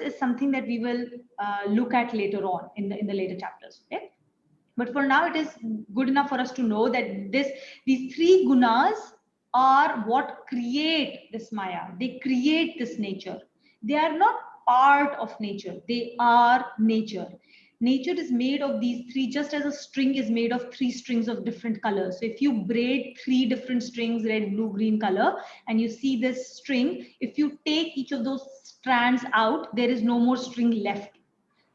is something that we will look at later on in the later chapters. Okay, but for now, it is good enough for us to know that these three gunas are what create this Maya. They create this nature. They are not part of nature. They are nature. Nature is made of these three, just as a string is made of three strings of different colors. So if you braid three different strings, red, blue, green color, and you see this string, if you take each of those strands out, there is no more string left.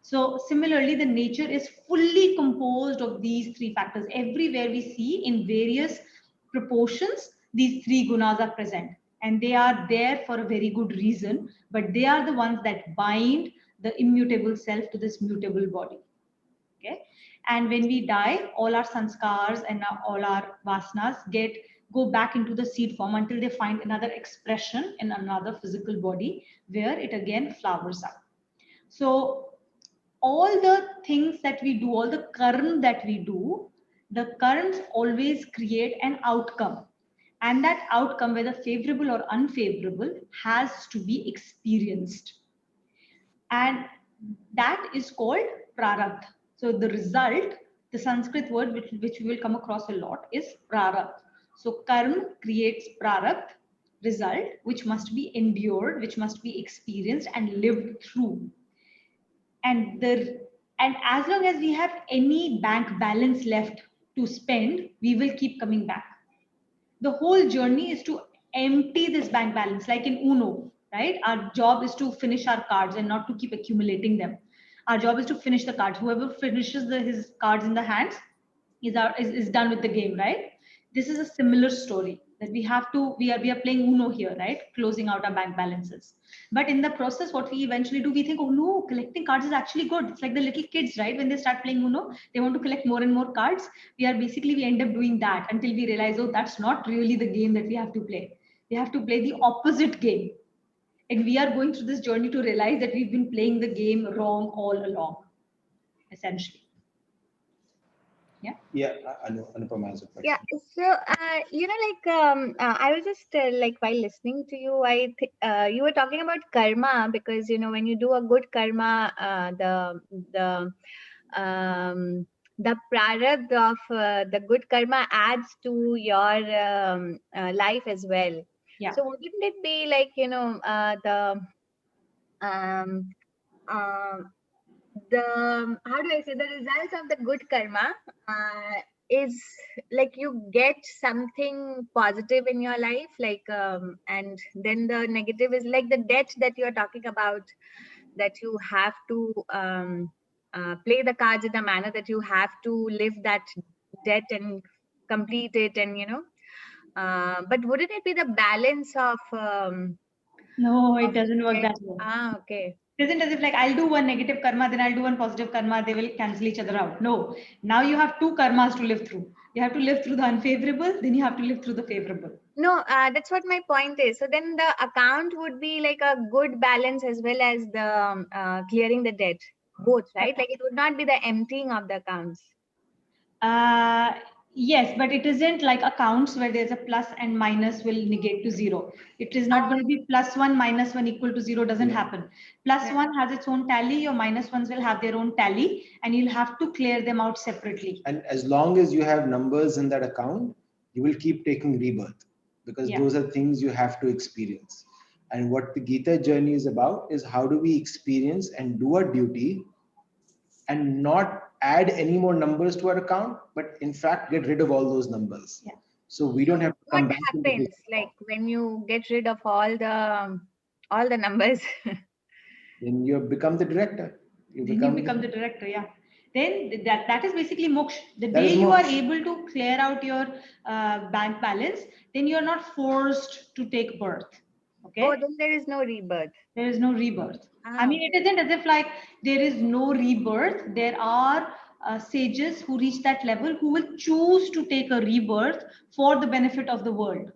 So similarly, the nature is fully composed of these three factors. Everywhere we see in various proportions, these three gunas are present, and they are there for a very good reason, but they are the ones that bind the immutable self to this mutable body. Okay, and when we die, all our sanskars and all our vasanas go back into the seed form until they find another expression in another physical body where it again flowers up. So all the things that we do, all the karma that we do, the karmas always create an outcome. And that outcome, whether favorable or unfavorable, has to be experienced. And that is called prarabdha. So the result, the Sanskrit word which we will come across a lot is prarabdha. So karma creates prarabdha, result, which must be endured, which must be experienced and lived through. And as long as we have any bank balance left to spend, we will keep coming back. The whole journey is to empty this bank balance, like in Uno, right? Our job is to finish our cards and not to keep accumulating them. Our job is to finish the cards. Whoever finishes his cards in the hands is done with the game, right? This is a similar story that we are playing Uno here, right? Closing out our bank balances. But in the process, what we eventually do, we think, oh no, collecting cards is actually good. It's like the little kids, right? When they start playing Uno, they want to collect more and more cards. We end up doing that until we realize, oh, that's not really the game that we have to play. We have to play the opposite game. And we are going through this journey to realize that we've been playing the game wrong all along, essentially. Yeah, Anupama has a question. Yeah, so I was just like while listening to you, you were talking about karma, because when you do a good karma, the prarabdha of the good karma adds to your life as well. Yeah. So wouldn't it be like the how do I say, the results of the good karma is like you get something positive in your life, like and then the negative is like the debt that you are talking about, that you have to play the cards in a manner that you have to live that debt and complete it, and but wouldn't it be the balance of no, it doesn't work that way. Okay. It isn't as if like I'll do one negative karma, then I'll do one positive karma, they will cancel each other out. No, now you have two karmas to live through. You have to live through the unfavorable, then you have to live through the favorable. No, that's what my point is. So then the account would be like a good balance as well as the clearing the debt, both, right? Like it would not be the emptying of the accounts. Yes, but it isn't like accounts where there's a plus and minus will negate to zero. It is not going to be +1 -1 equal to 0. Doesn't happen. +1 has its own tally. Your -1s will have their own tally, and you'll have to clear them out separately. And as long as you have numbers in that account, you will keep taking rebirth, because those are things you have to experience. And what the Gita journey is about is how do we experience and do our duty and not add any more numbers to our account, but in fact get rid of all those numbers. Yeah. So we don't have to come back. What happens like when you get rid of all the numbers? Then you become the director. You become the director, yeah. Then that is basically moksha. The day you are able to clear out your bank balance, then you are not forced to take birth. Okay. Oh, then there is no rebirth. There is no rebirth. I mean, it isn't as if like there is no rebirth. There are sages who reach that level who will choose to take a rebirth for the benefit of the world.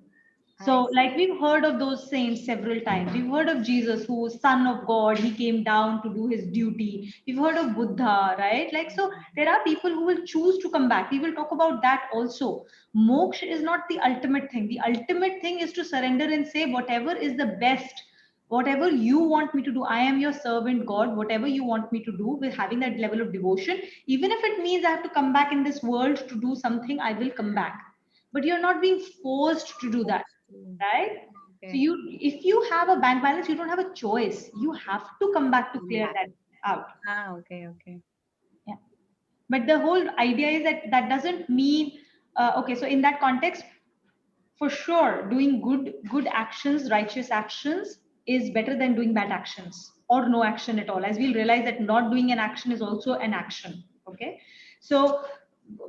So like we've heard of those saints several times. We've heard of Jesus, who was son of God. He came down to do his duty. We've heard of Buddha, right? Like, so there are people who will choose to come back. We will talk about that also. Moksha is not the ultimate thing. The ultimate thing is to surrender and say whatever is the best Whatever you want me to do, I am your servant, God. Whatever you want me to do, with having that level of devotion, even if it means I have to come back in this world to do something, I will come back. But you're not being forced to do that, right? So Okay. if you have a bank balance, you don't have a choice. You have to come back to clear that out. Okay, okay. Yeah. But the whole idea is that that doesn't mean, okay, so in that context, for sure, doing good actions, righteous actions is better than doing bad actions or no action at all, as we'll realize that not doing an action is also an action. Okay, so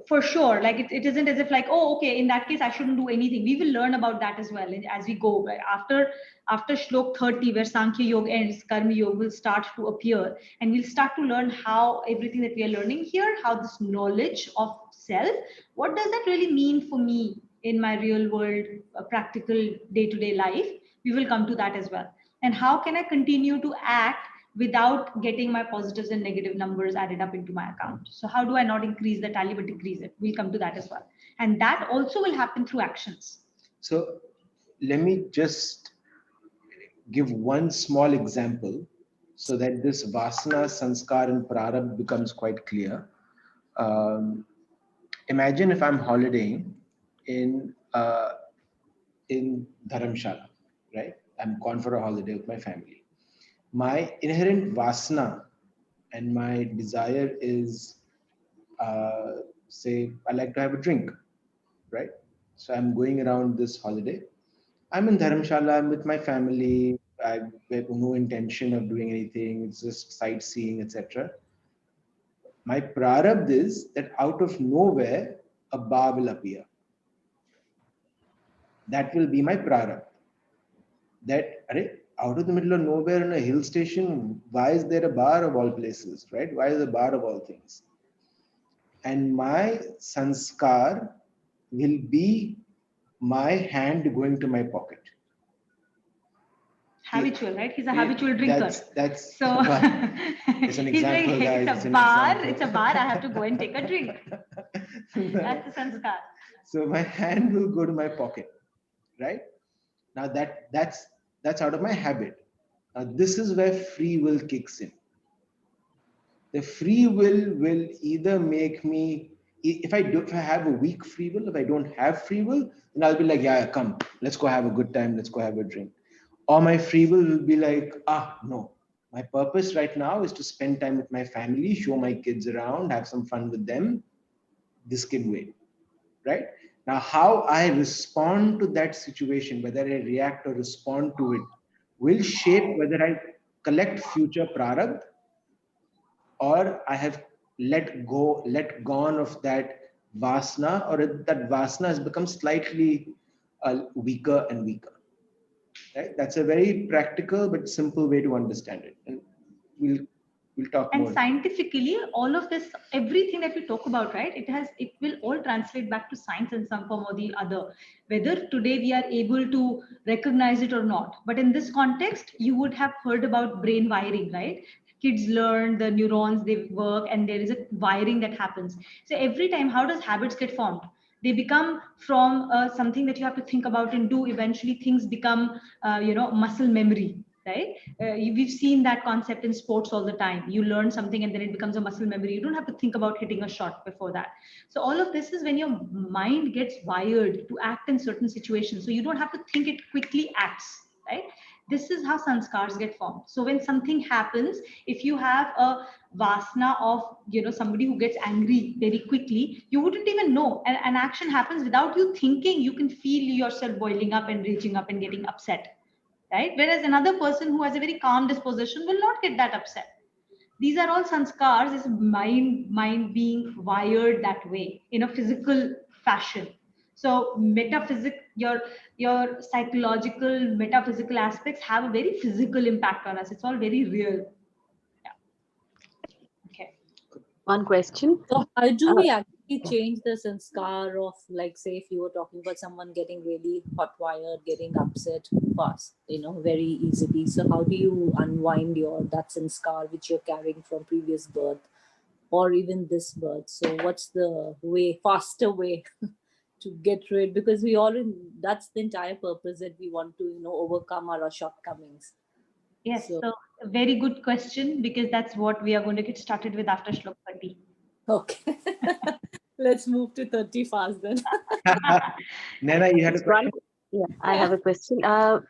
for sure, like it isn't as if like, oh, okay, in that case I shouldn't do anything. We will learn about that as well as we go. After shlok 30, where Sankhya Yoga ends, Karma Yoga will start to appear, and we'll start to learn how everything that we are learning here, how this knowledge of self, what does that really mean for me in my real world, practical day-to-day life. We will come to that as well. And how can I continue to act without getting my positives and negative numbers added up into my account? So how do I not increase the tally but decrease it? We'll come to that as well. And that also will happen through actions. So let me just give one small example so that this vasana, sanskar, and prarabdha becomes quite clear. Imagine if I'm holidaying in Dharamshala, right? I'm gone for a holiday with my family. My inherent vasana and my desire is, say, I like to have a drink, right? So I'm going around this holiday. I'm in Dharamshala, I'm with my family. I have no intention of doing anything. It's just sightseeing, etc. My prarabdha is that out of nowhere, a bar will appear. That will be my prarabdha. That out of the middle of nowhere in a hill station, why is there a bar of all places, right? Why is a bar of all things? And my sanskar will be my hand going to my pocket. Habitual, right? He's a habitual drinker. That's so it's an example, he's like, guys. it's a bar, I have to go and take a drink. That's the sanskar. So my hand will go to my pocket, right? Now that's out of my habit. Now this is where free will kicks in. The free will either make me, if I have a weak free will, if I don't have free will, then I'll be like, yeah, come, let's go have a good time, let's go have a drink. Or my free will be like, no, my purpose right now is to spend time with my family, show my kids around, have some fun with them. This can wait, right? Now, how I respond to that situation, whether I react or respond to it, will shape whether I collect future prarabdha or I have let gone of that vasana, or that vasana has become slightly weaker and weaker. Right? That's a very practical but simple way to understand it, and we'll talk and more. Scientifically, all of this, everything that we talk about, right, it will all translate back to science in some form or the other, whether today we are able to recognize it or not. But in this context, you would have heard about brain wiring, right? Kids learn, the neurons, they work, and there is a wiring that happens. So every time, how does habits get formed? They become from something that you have to think about and do. Eventually things become muscle memory, right? We've seen that concept in sports all the time. You learn something and then it becomes a muscle memory. You don't have to think about hitting a shot before that. So all of this is when your mind gets wired to act in certain situations, so you don't have to think, it quickly acts, right? This is how sanskars get formed. So when something happens, if you have a vasana of somebody who gets angry very quickly, you wouldn't even know. An action happens without you thinking, you can feel yourself boiling up and raging up and getting upset, right? Whereas another person who has a very calm disposition will not get that upset. These are all sanskars, is mind being wired that way in a physical fashion. So your psychological, metaphysical aspects have a very physical impact on us. It's all very real. Yeah. Okay. One question. So how do we actually change the sanskar of, like, say, if you were talking about someone getting really hot wired, getting upset fast, very easily. So how do you unwind that sanskar which you're carrying from previous birth or even this birth? So what's the faster way to get rid? Because that's the entire purpose, that we want to, overcome our shortcomings. Yes, So, so a very good question, because that's what we are going to get started with after Shlok 30. okay. Let's move to 30 fast then. Naina, you had a Just one. question? Yeah, I have a question.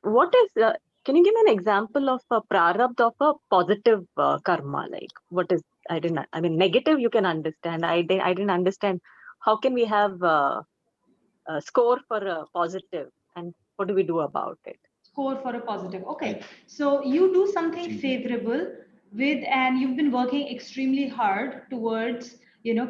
What is? Can you give me an example of a prarabdha of a positive karma? Like, what is? I didn't. I mean, negative you can understand. I didn't understand. How can we have a score for a positive, and what do we do about it? Score for a positive. Okay, so you do something favorable with, and you've been working extremely hard towards,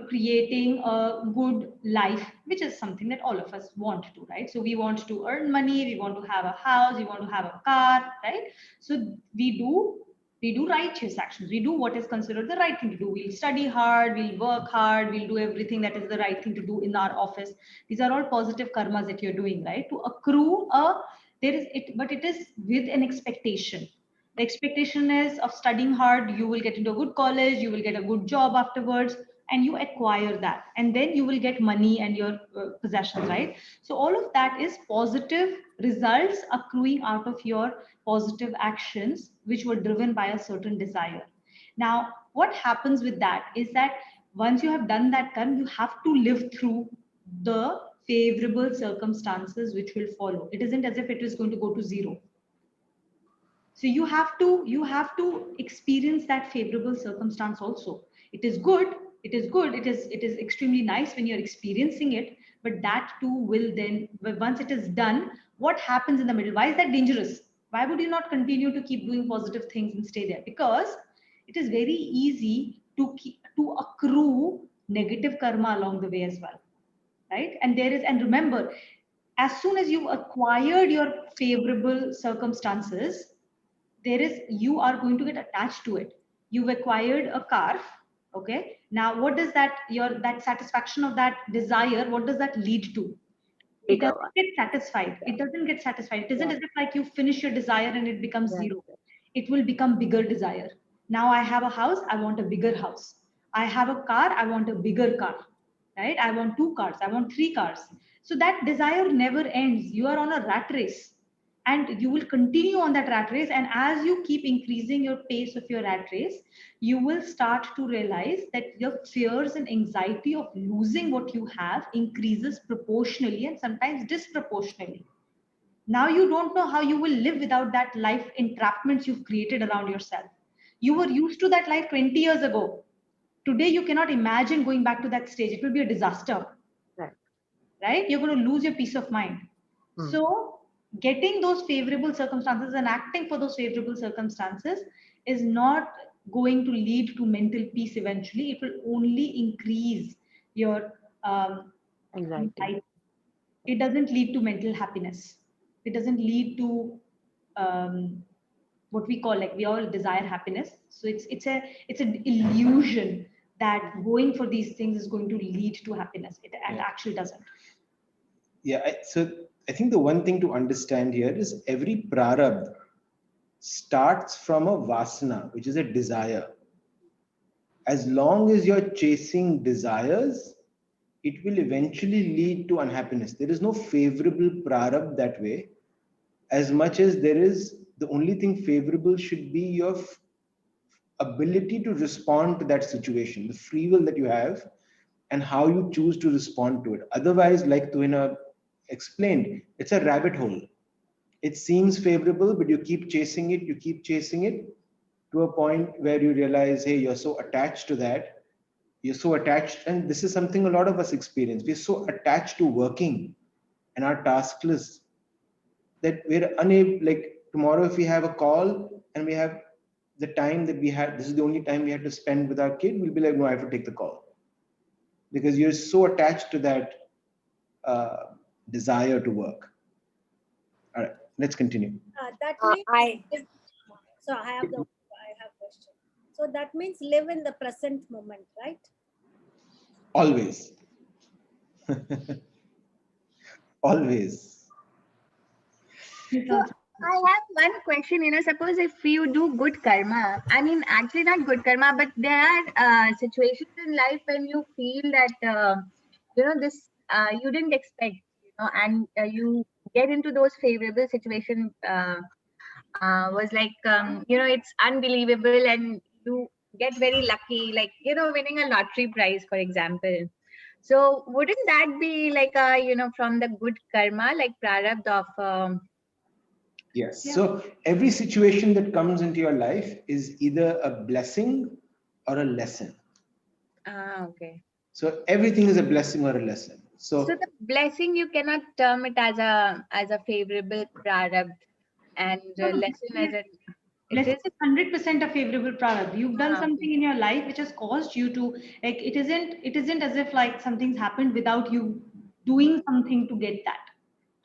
creating a good life, which is something that all of us want to, right? So we want to earn money, we want to have a house, we want to have a car, right? So we do righteous actions. We do what is considered the right thing to do. We'll study hard, we'll work hard, we'll do everything that is the right thing to do in our office. These are all positive karmas that you're doing, right? To accrue a there is it, but it is with an expectation. The expectation is of studying hard, you will get into a good college, you will get a good job afterwards, and you acquire that, and then you will get money and your possessions, right? So all of that is positive results accruing out of your positive actions, which were driven by a certain desire. Now what happens with that is that once you have done that karma, you have to live through the favorable circumstances which will follow. It isn't as if it is going to go to zero. So you have to experience that favorable circumstance also. It is extremely nice when you're experiencing it, but that too will then, once it is done, what happens in the middle? Why is that dangerous? Why would you not continue to keep doing positive things and stay there? Because it is very easy to accrue negative karma along the way as well, right? And remember, as soon as you've acquired your favorable circumstances, you are going to get attached to it. You've acquired a car. Okay, now what does that satisfaction of that desire, what does that lead to? It Bigger doesn't one. get satisfied. It doesn't get satisfied. It isn't Yeah. as if like you finish your desire and it becomes Right. zero. It will become bigger desire. Now I have a house, I want a bigger house. I have a car, I want a bigger car. Right? I want 2 cars, I want 3 cars. So that desire never ends. You are on a rat race, and you will continue on that rat race. And as you keep increasing your pace of your rat race, you will start to realize that your fears and anxiety of losing what you have increases proportionally and sometimes disproportionately. Now you don't know how you will live without that life entrapments you've created around yourself. You were used to that life 20 years ago. Today you cannot imagine going back to that stage. It will be a disaster, Right. right? You're going to lose your peace of mind. Hmm. So getting those favorable circumstances and acting for those favorable circumstances is not going to lead to mental peace eventually. It will only increase your Anxiety. anxiety. It doesn't lead to mental happiness. It doesn't lead to what we call, like, we all desire happiness. So it's an illusion that going for these things is going to lead to happiness. It actually doesn't. Yeah, so I think the one thing to understand here is every prarabdha starts from a vasana, which is a desire. As long as you're chasing desires, it will eventually lead to unhappiness. There is no favorable prarabdha that way. As much as there is, the only thing favorable should be your ability to respond to that situation, the free will that you have, and how you choose to respond to it. Otherwise, like Tuhina explained, it's a rabbit hole. It seems favorable, but you keep chasing it to a point where you realize, hey, you're so attached to that. You're so attached, and this is something a lot of us experience. We're so attached to working and our task list that we're unable, like tomorrow, if we have a call and we have the time that we had, this is the only time we had to spend with our kid, we'll be like, no, I have to take the call. Because you're so attached to that desire to work. All right, let's continue. That means I have question. So that means live in the present moment, right? Always. Always. So I have one question. Suppose if you do good karma, I mean, actually not good karma, but there are situations in life when you feel that this you didn't expect, and you get into those favorable situations. was like, it's unbelievable and you get very lucky, like, winning a lottery prize, for example. So wouldn't that be like from the good karma, like prarabdha of Yes. Yeah. So every situation that comes into your life is either a blessing or a lesson. okay. So everything is a blessing or a lesson. So So the blessing, you cannot term it as a favorable prarabdha, and No, no, lesson as a, it blessing is. is 100% a favorable product. You've done something Okay. in your life which has caused you to, like, it isn't as if like something's happened without you doing something to get that.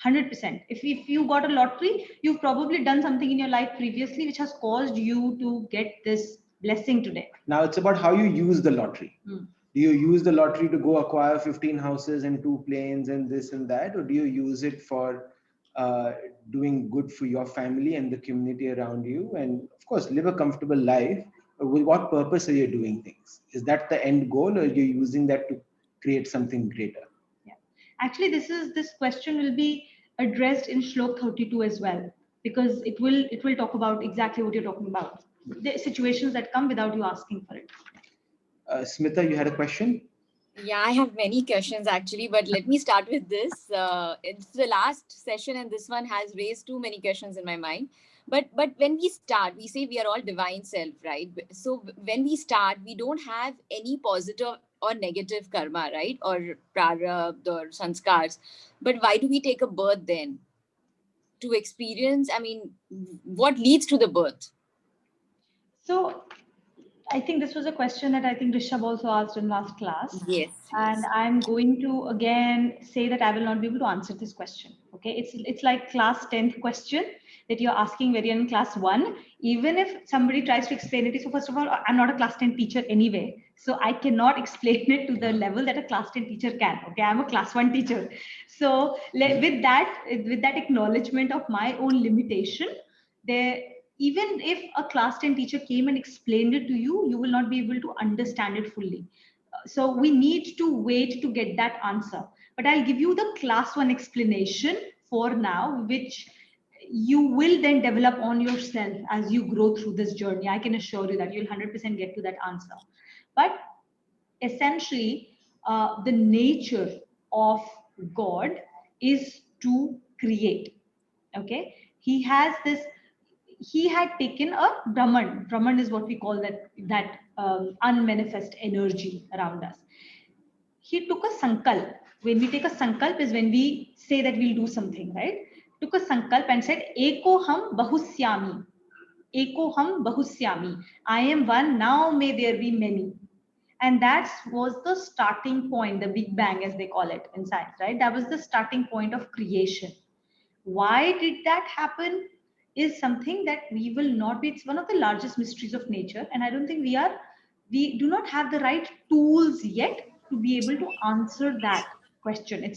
100%. If you got a lottery, you've probably done something in your life previously which has caused you to get this blessing today. now it's about how you use the lottery. Hmm. Do you use the lottery to go acquire 15 houses and 2 planes and this and that, or do you use it for doing good for your family and the community around you, and of course live a comfortable life? With what purpose are you doing things? Is that the end goal, or are you using that to create something greater? Yeah. Actually, this question will be addressed in Shlok 32 as well, because it will talk about exactly what you're talking about. The situations that come without you asking for it. Smita, you had a question? Yeah, I have many questions actually, but let me start with this. It's the last session, and this one has raised too many questions in my mind. But when we start, we say we are all divine self, right? So when we start, we don't have any positive or negative karma, right? Or prarabdha or sanskars. But why do we take a birth then? To experience, I mean, what leads to the birth? So I think this was a question that I think Rishabh also asked in last class. Yes, And yes. I'm going to again say that I will not be able to answer this question. Okay, it's like class 10th question that you're asking very in class 1. Even if somebody tries to explain it, so first of all, I'm not a class 10 teacher anyway, so I cannot explain it to the level that a class 10 teacher can. Okay, I'm a class 1 teacher. So with that acknowledgement of my own limitation, there, even if a class 10 teacher came and explained it to you, you will not be able to understand it fully. So we need to wait to get that answer. But I'll give you the class 1 explanation for now, which you will then develop on yourself as you grow through this journey. I can assure you that you'll 100% get to that answer. But essentially, the nature of God is to create. Okay, he had taken a Brahman is what we call that unmanifest energy around us. He took a sankalp. When we take a sankalp is when we say that we'll do something, right? Took a sankalp and said, Eko ham bahusyami. Eko ham bahusyami. I am one, now may there be many. And that was the starting point, the Big Bang, as they call it in science, right? That was the starting point of creation. Why did that happen is something that we will not be, it's one of the largest mysteries of nature. And I don't think we do not have the right tools yet to be able to answer that question.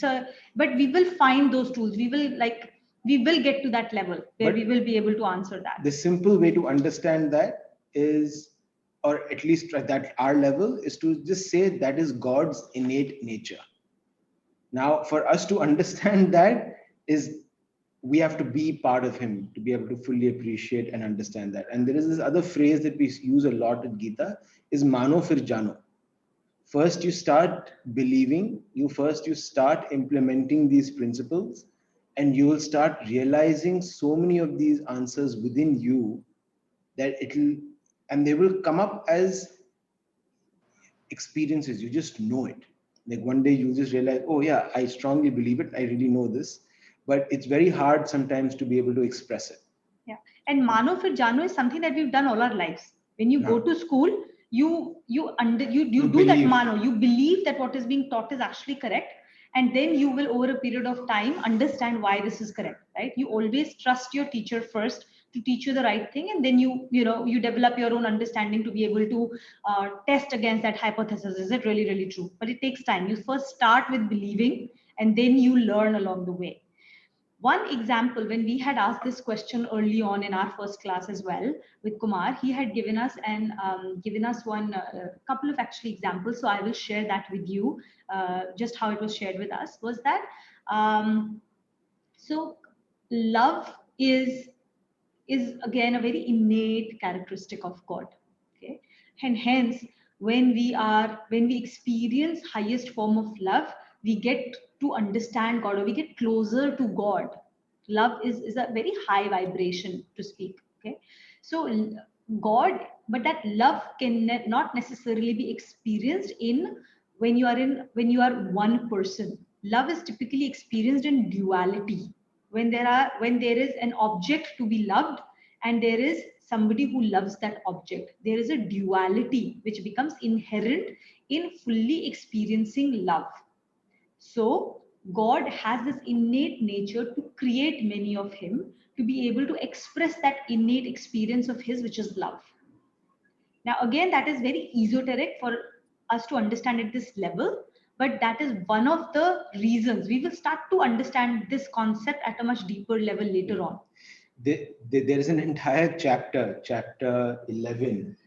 But we will find those tools. We will get to that level where But we will be able to answer that. the simple way to understand that is, or at least at that our level, is to just say that is God's innate nature. Now, for us to understand that is, we have to be part of him to be able to fully appreciate and understand that. And there is this other phrase that we use a lot in Gita is mano fir jano. First you start believing, you start implementing these principles, and you will start realizing so many of these answers within you that and they will come up as experiences. You just know it. Like one day you just realize, oh yeah, I strongly believe it, I really know this, but it's very hard sometimes to be able to express it. Yeah. And Mano Fir Jano is something that we've done all our lives. When you go to school, you do that believe. Mano. You believe that what is being taught is actually correct. And then you will, over a period of time, understand why this is correct, right? You always trust your teacher first to teach you the right thing. And then you develop your own understanding to be able to test against that hypothesis. Is it really, really true? But it takes time. You first start with believing, and then you learn along the way. One example, when we had asked this question early on in our first class as well with Kumar, he had given us one couple of actually examples. So I will share that with you, just how it was shared with us. Was that so? Love is is again a very innate characteristic of God. Okay, and hence when we experience highest form of love, we get to understand God, or we get closer to God. Love is a very high vibration, to speak. Okay, so God, but that love can not necessarily be experienced in when you are one person. Love is typically experienced in duality, when there is an object to be loved and there is somebody who loves that object. There is a duality which becomes inherent in fully experiencing love. So God has this innate nature to create many of him, to be able to express that innate experience of his, which is love. Now, again, that is very esoteric for us to understand at this level, but that is one of the reasons. We will start to understand this concept at a much deeper level later on. There is an entire chapter 11,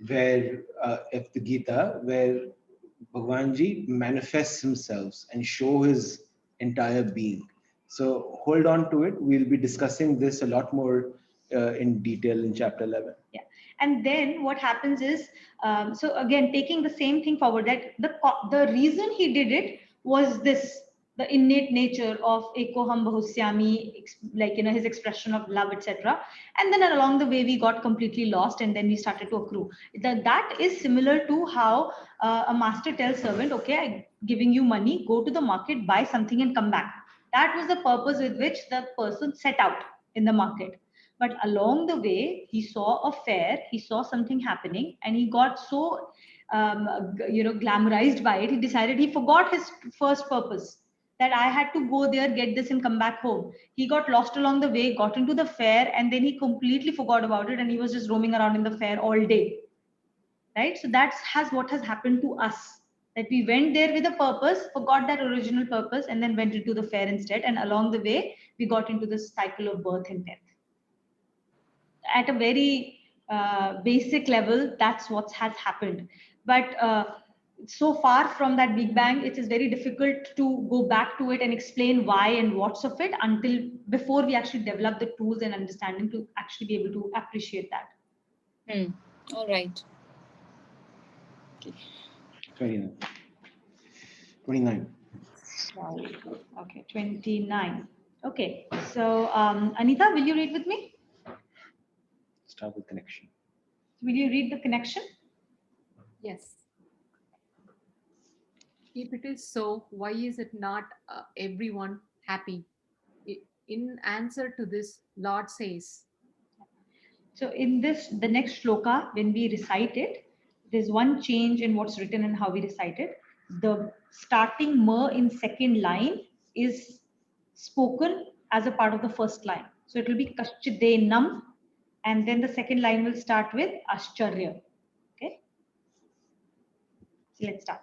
where of the Gita, where Bhagwanji manifests himself and show his entire being. So hold on to it. We'll be discussing this a lot more in detail in chapter 11. Yeah. And then what happens is, so again, taking the same thing forward, that the reason he did it was this, the innate nature of Ekoham Bahusyami, like, his expression of love, etc. And then along the way, we got completely lost and then we started to accrue. That is similar to how a master tells servant, okay, I'm giving you money, go to the market, buy something and come back. That was the purpose with which the person set out in the market. But along the way, he saw a fair, he saw something happening, and he got so, glamorized by it. He decided he forgot his first purpose, that I had to go there, get this, and come back home. He got lost along the way, got into the fair, and then he completely forgot about it, and he was just roaming around in the fair all day. Right? So that's what has happened to us. That we went there with a purpose, forgot that original purpose, and then went into the fair instead. And along the way, we got into this cycle of birth and death. At a very basic level, that's what has happened. But so far from that Big Bang, it is very difficult to go back to it and explain why and what's of it before we actually develop the tools and understanding to actually be able to appreciate that. All right. Okay. 29. Okay, 29. Okay, so Anita, will you read with me? Start with connection. Will you read the connection? Yes. If it is so, why is it not everyone happy? In answer to this, Lord says. So in the next shloka, when we recite it, there's one change in what's written and how we recite it. The starting ma in second line is spoken as a part of the first line. So it will be kashchidenam, and then the second line will start with ascharya. Okay. So let's start.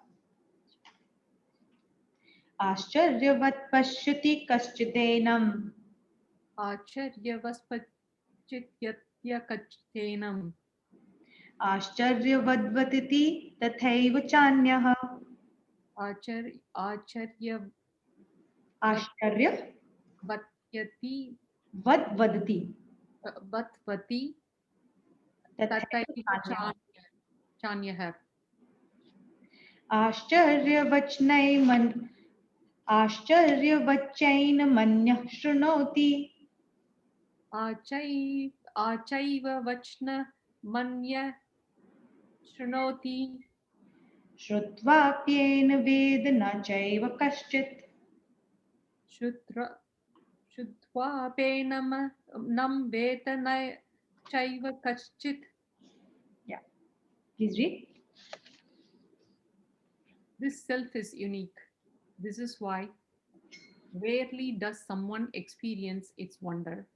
Ascharyavat pashyati kashchidenam. Acharyavat pashyatya kashchidenam. Ascharyavadvatiti tathaiva chanyah. Acharya Vatyati vadvati tathaiva chanyah. आश्चर्यवच्चैन मन्यः शृणोति. आचैव वचन मन्यः शृणोति. श्रुत्वाप्येन वेद न चैव कश्चित्. श्रुत्वाप्येनं वेद न चैव कश्चित्. Yeah, please read. This self is unique. This is why rarely does someone experience its wonder,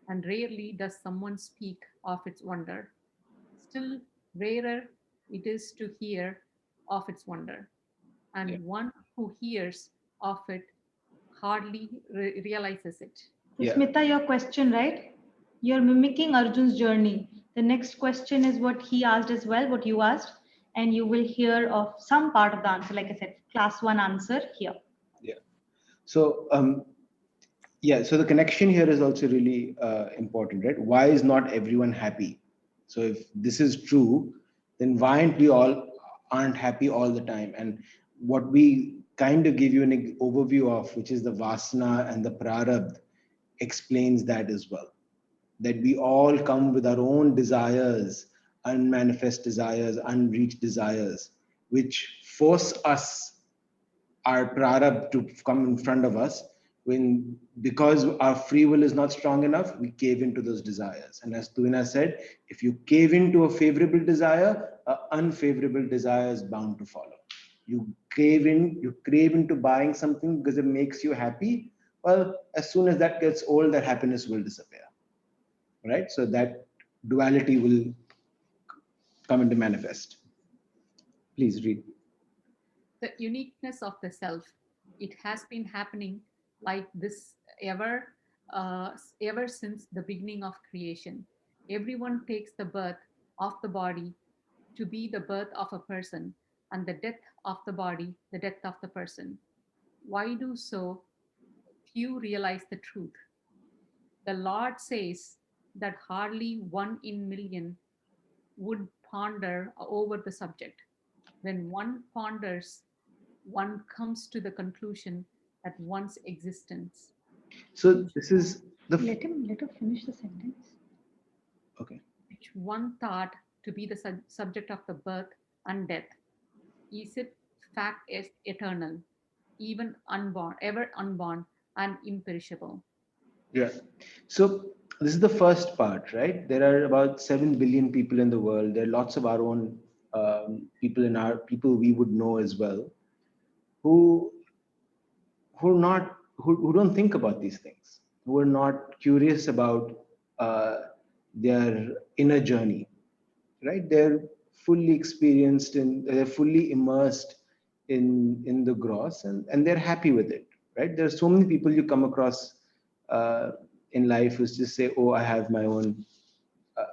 and rarely does someone speak of its wonder. Still rarer it is to hear of its wonder, and one who hears of it hardly realizes it. Smita, your question, right? You're mimicking Arjun's journey. The next question is what he asked as well, what you asked, and you will hear of some part of the answer. Like I said, class 1 answer here. Yeah. So Yeah, so the connection here is also really important, right? Why is not everyone happy? So if this is true, then why aren't we all aren't happy all the time? And what we kind of give you an overview of, which is the vasana and the prarabdha, explains that as well. That we all come with our own desires, unmanifest desires, unreached desires, which force us, our prarabdha, to come in front of us, when because our free will is not strong enough, we cave into those desires. And as Tuvina said, if you cave into a favorable desire, an unfavorable desire is bound to follow. You crave into buying something because it makes you happy. Well, as soon as that gets old, that happiness will disappear, right? So that duality will come into manifest. Please read. The uniqueness of the self. It has been happening like this ever since the beginning of creation. Everyone takes the birth of the body to be the birth of a person, and the death of the body, the death of the person. Why do so few realize the truth? The Lord says that hardly 1 in million would ponder over the subject. When one ponders, one comes to the conclusion that one's existence. So this is the Let him finish the sentence. okay. Which one thought to be the subject of the birth and death, is it fact is eternal, even unborn, ever unborn and imperishable. Yeah. So this is the first part, right? There are about 7 billion people in the world. There are lots of our own people we would know as well, who who don't think about these things, who are not curious about uh, their inner journey, right? They're fully experienced and they're fully immersed in the gross, and they're happy with it, right? There are so many people you come across uh, in life who just say, oh, I have my own, uh,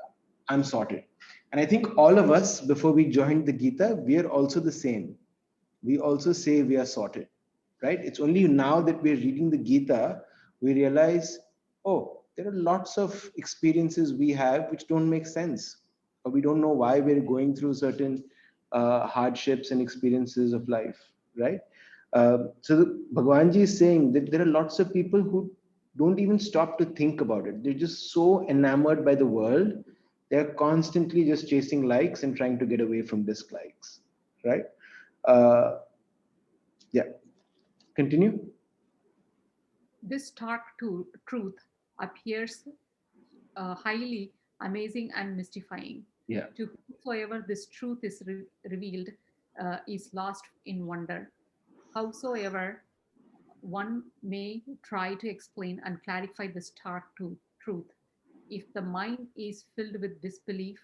I'm sorted. And I think all of us, before we joined the Gita, we are also the same. We also say we are sorted, right? It's only now that we're reading the Gita, we realize, oh, there are lots of experiences we have which don't make sense, or we don't know why we're going through certain hardships and experiences of life, right? So Bhagwanji is saying that there are lots of people who don't even stop to think about it. They're just so enamored by the world. They're constantly just chasing likes and trying to get away from dislikes, right? Uh, yeah, continue. This stark truth appears highly amazing and mystifying. Yeah. To whosoever this truth is revealed is lost in wonder. Howsoever one may try to explain and clarify the stark truth, if the mind is filled with disbelief,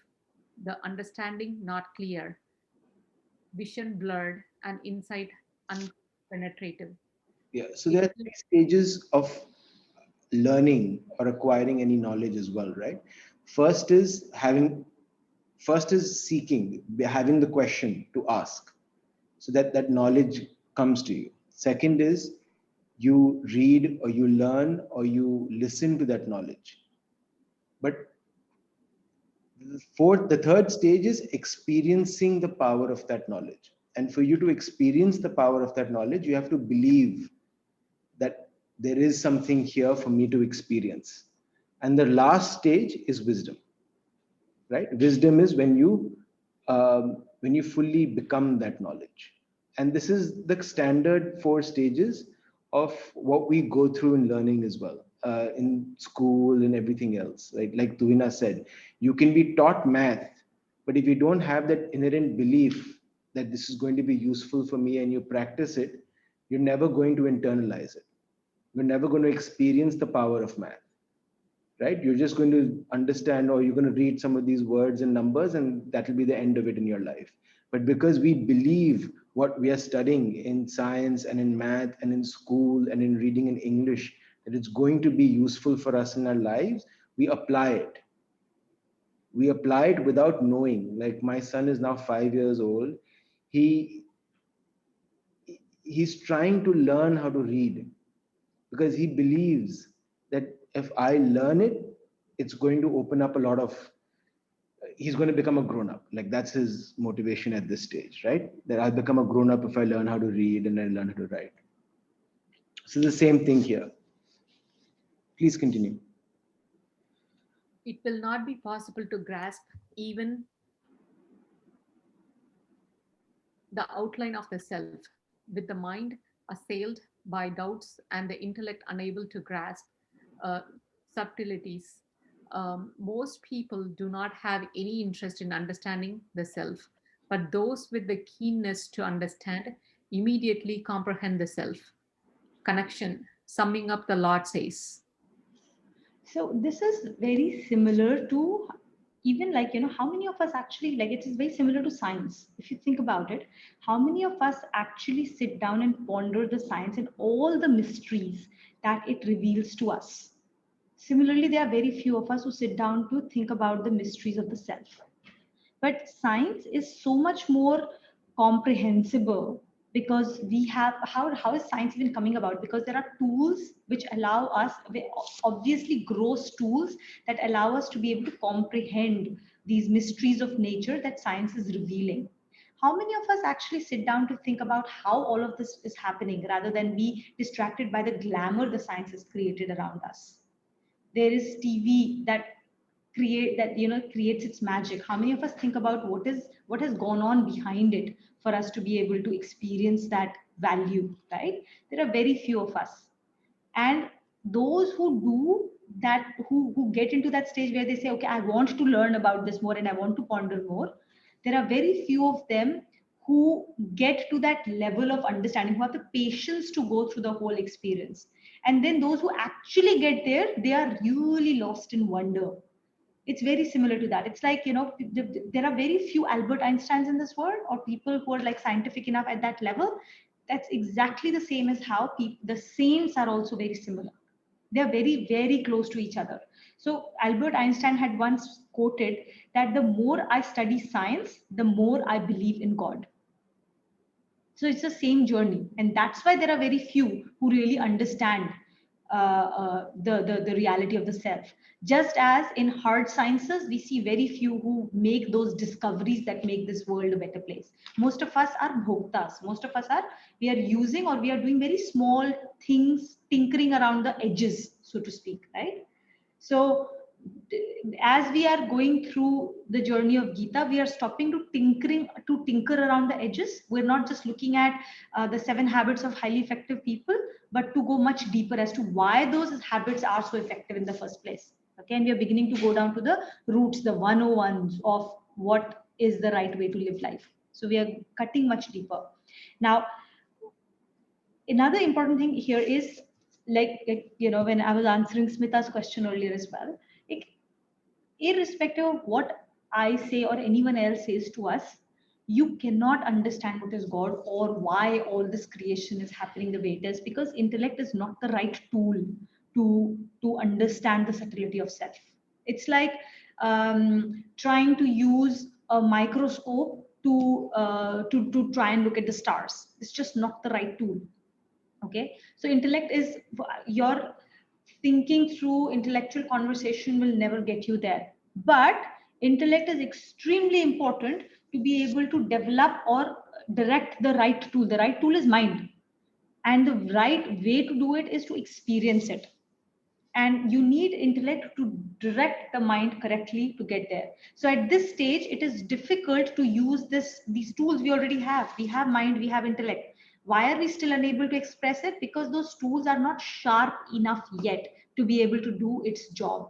the understanding not clear, vision blurred, and insight unpenetrative. Yeah. So It there are will 3 stages of learning or acquiring any knowledge as well, right? First is having, first is seeking, having the question to ask, so that that knowledge comes to you. Second is you read or you learn or you listen to that knowledge. But the third stage is experiencing the power of that knowledge. And for you to experience the power of that knowledge, you have to believe that there is something here for me to experience. And the last stage is wisdom, right? Wisdom is when you fully become that knowledge. And this is the standard 4 stages of what we go through in learning as well, in school and everything else. Like Tuvina said, you can be taught math, but if you don't have that inherent belief that this is going to be useful for me and you practice it, you're never going to internalize it. You're never going to experience the power of math, right? You're just going to understand, or you're going to read some of these words and numbers, and that will be the end of it in your life. But because we believe what we are studying in science and in math and in school and in reading in English, that it's going to be useful for us in our lives, we apply it. We apply it without knowing. Like my son is now 5 years old. He he's trying to learn how to read because he believes that if I learn it, it's going to open up a lot of, he's going to become a grown-up. Like that's his motivation at this stage, right? That I'll become a grown-up if I learn how to read and I learn how to write. So the same thing here. Please continue. It will not be possible to grasp even the outline of the self with the mind assailed by doubts and the intellect unable to grasp subtleties. Most people do not have any interest in understanding the self, but those with the keenness to understand immediately comprehend the self. Connection, summing up, the Lord says. So this is very similar to even like, how many of us actually, like it is very similar to science. If you think about it, how many of us actually sit down and ponder the science and all the mysteries that it reveals to us? Similarly, there are very few of us who sit down to think about the mysteries of the self. But science is so much more comprehensible because we have, how is science even coming about? Because there are tools which allow us, obviously gross tools that allow us to be able to comprehend these mysteries of nature that science is revealing. How many of us actually sit down to think about how all of this is happening rather than be distracted by the glamour the science has created around us? There is TV that creates its magic. How many of us think about what has gone on behind it for us to be able to experience that value, right? There are very few of us. And those who do that, who get into that stage where they say, okay, I want to learn about this more and I want to ponder more, there are very few of them who get to that level of understanding, who have the patience to go through the whole experience. And then those who actually get there, they are really lost in wonder. It's very similar to that. It's like, there are very few Albert Einsteins in this world, or people who are like scientific enough at that level. That's exactly the same as how the saints are also very similar. They're very, very close to each other. So Albert Einstein had once quoted that the more I study science, the more I believe in God. So it's the same journey. And that's why there are very few who really understand the reality of the self. Just as in hard sciences, we see very few who make those discoveries that make this world a better place. Most of us are bhoktas. Most of us we are using, or we are doing very small things, tinkering around the edges, so to speak, right? So as we are going through the journey of Gita, we are stopping to tinker around the edges. We're not just looking at the 7 habits of highly effective people, but to go much deeper as to why those habits are so effective in the first place. Okay, and we are beginning to go down to the roots, the 101s of what is the right way to live life. So we are cutting much deeper. Now, another important thing here is like when I was answering Smita's question earlier as well, irrespective of what I say or anyone else says to us, you cannot understand what is God or why all this creation is happening the way it is, because intellect is not the right tool to understand the subtlety of self. It's like trying to use a microscope to try and look at the stars. It's just not the right tool. Okay, so intellect is your thinking through intellectual conversation will never get you there. But intellect is extremely important to be able to develop or direct the right tool. The right tool is mind. And the right way to do it is to experience it. And you need intellect to direct the mind correctly to get there. So at this stage, it is difficult to use these tools we already have. We have mind, we have intellect. Why are we still unable to express it? Because those tools are not sharp enough yet to be able to do its job.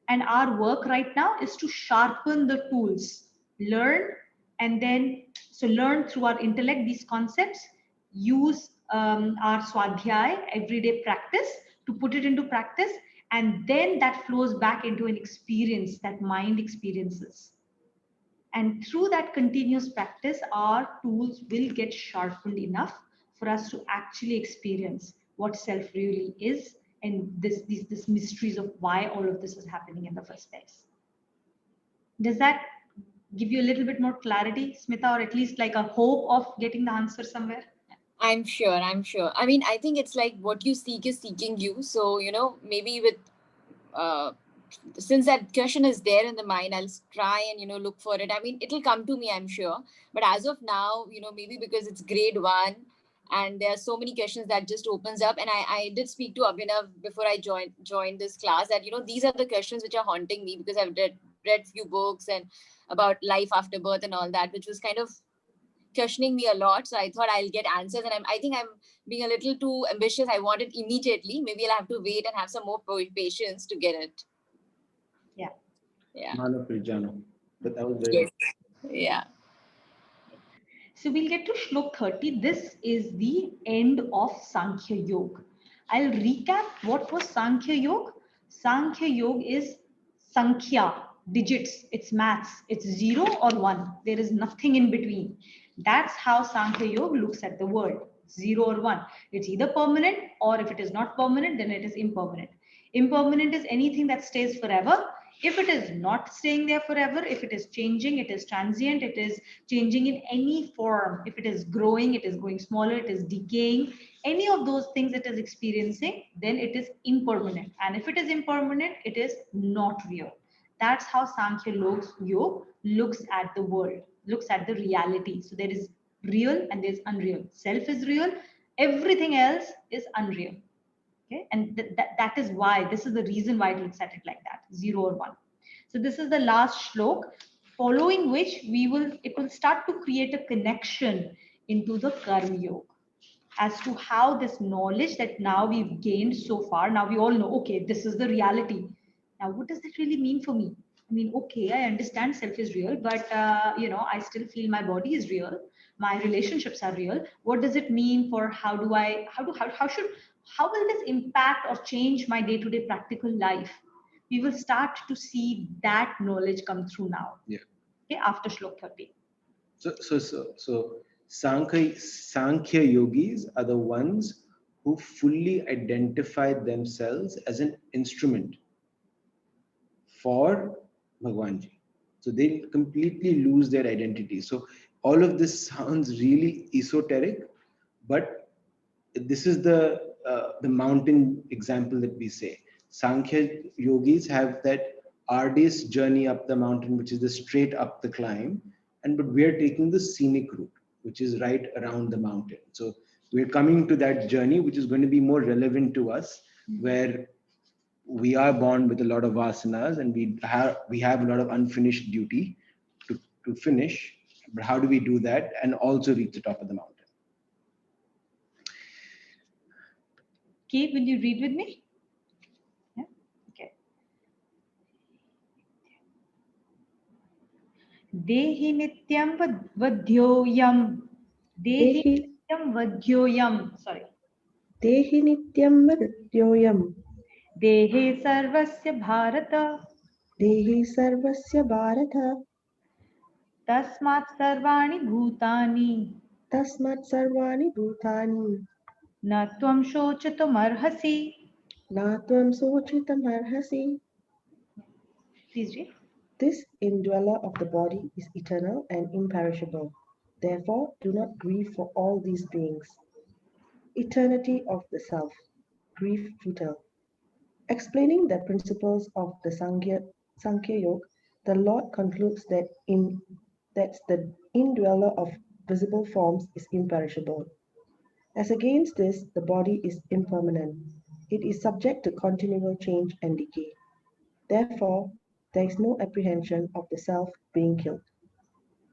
And our work right now is to sharpen the tools, learn, and then learn through our intellect these concepts, use our swadhyay, everyday practice, to put it into practice, and then that flows back into an experience that mind experiences. And through that continuous practice, our tools will get sharpened enough for us to actually experience what self really is, and these mysteries of why all of this is happening in the first place. Does that give you a little bit more clarity, Smita, or at least like a hope of getting the answer somewhere? I'm sure. I'm sure. I mean, I think it's like what you seek is seeking you. So, maybe with uh, since that question is there in the mind, I'll try and look for it. I mean, it'll come to me, I'm sure. But as of now, maybe because it's grade one, and there are so many questions that just opens up. And I did speak to Abhinav before I joined this class that these are the questions which are haunting me, because I've read few books and about life after birth and all that, which was kind of questioning me a lot. So I thought I'll get answers, and I think I'm being a little too ambitious. I want it immediately. Maybe I'll have to wait and have some more patience to get it. Yeah. Yeah. But that was very Yes. Yeah. So we'll get to Shlok 30. This is the end of Sankhya Yoga. I'll recap what was Sankhya Yoga. Sankhya Yoga is Sankhya, digits, it's maths, it's 0 or 1. There is nothing in between. That's how Sankhya Yoga looks at the world, 0 or 1. It's either permanent, or if it is not permanent, then it is impermanent. Impermanent is anything that stays forever. If it is not staying there forever, if it is changing, it is transient, it is changing in any form. If it is growing, it is going smaller, it is decaying, any of those things it is experiencing, then it is impermanent. And if it is impermanent, it is not real. That's how Sankhya Yoga looks at the world, looks at the reality. So there is real and there's unreal. Self is real, everything else is unreal. Okay, and that is why, this is the reason why it looks at it like that, 0 or 1. So this is the last shlok, following which it will start to create a connection into the Karma Yoga as to how this knowledge that now we've gained so far, now we all know, okay, this is the reality. Now, what does that really mean for me? I mean, okay, I understand self is real, but I still feel my body is real. My relationships are real. What does it mean for how will this impact or change my day-to-day practical life? We will start to see that knowledge come through now. Yeah. Okay, after Shlok 30. So Sankhya yogis are the ones who fully identify themselves as an instrument for Bhagwanji. So they completely lose their identity. So all of this sounds really esoteric, but this is the mountain example that we say. Sankhya yogis have that arduous journey up the mountain, which is the straight up the climb, but we are taking the scenic route, which is right around the mountain. So we're coming to that journey, which is going to be more relevant to us, where we are born with a lot of vasanas, and we have a lot of unfinished duty to finish. But how do we do that and also reach the top of the mountain? Kate, will you read with me? Yeah. Okay. Dehi nityam vadhyoyam. Dehi nityam vadhyoyam. Sorry. Dehi nityam vadhyoyam. Dehe sarvasya bharata. Dehi sarvasya bharata. Tasmat sarvani bhutani. Tasmat sarvani bhutani. Na tvam shochatum arhasi. Na tvam sochitam arhasi. Please read. This indweller of the body is eternal and imperishable. Therefore, do not grieve for all these beings. Eternity of the self, grief futile. Explaining the principles of the Sankhya Yoga, the Lord concludes that the indweller of visible forms is imperishable. As against this, the body is impermanent. It is subject to continual change and decay. Therefore, there is no apprehension of the self being killed.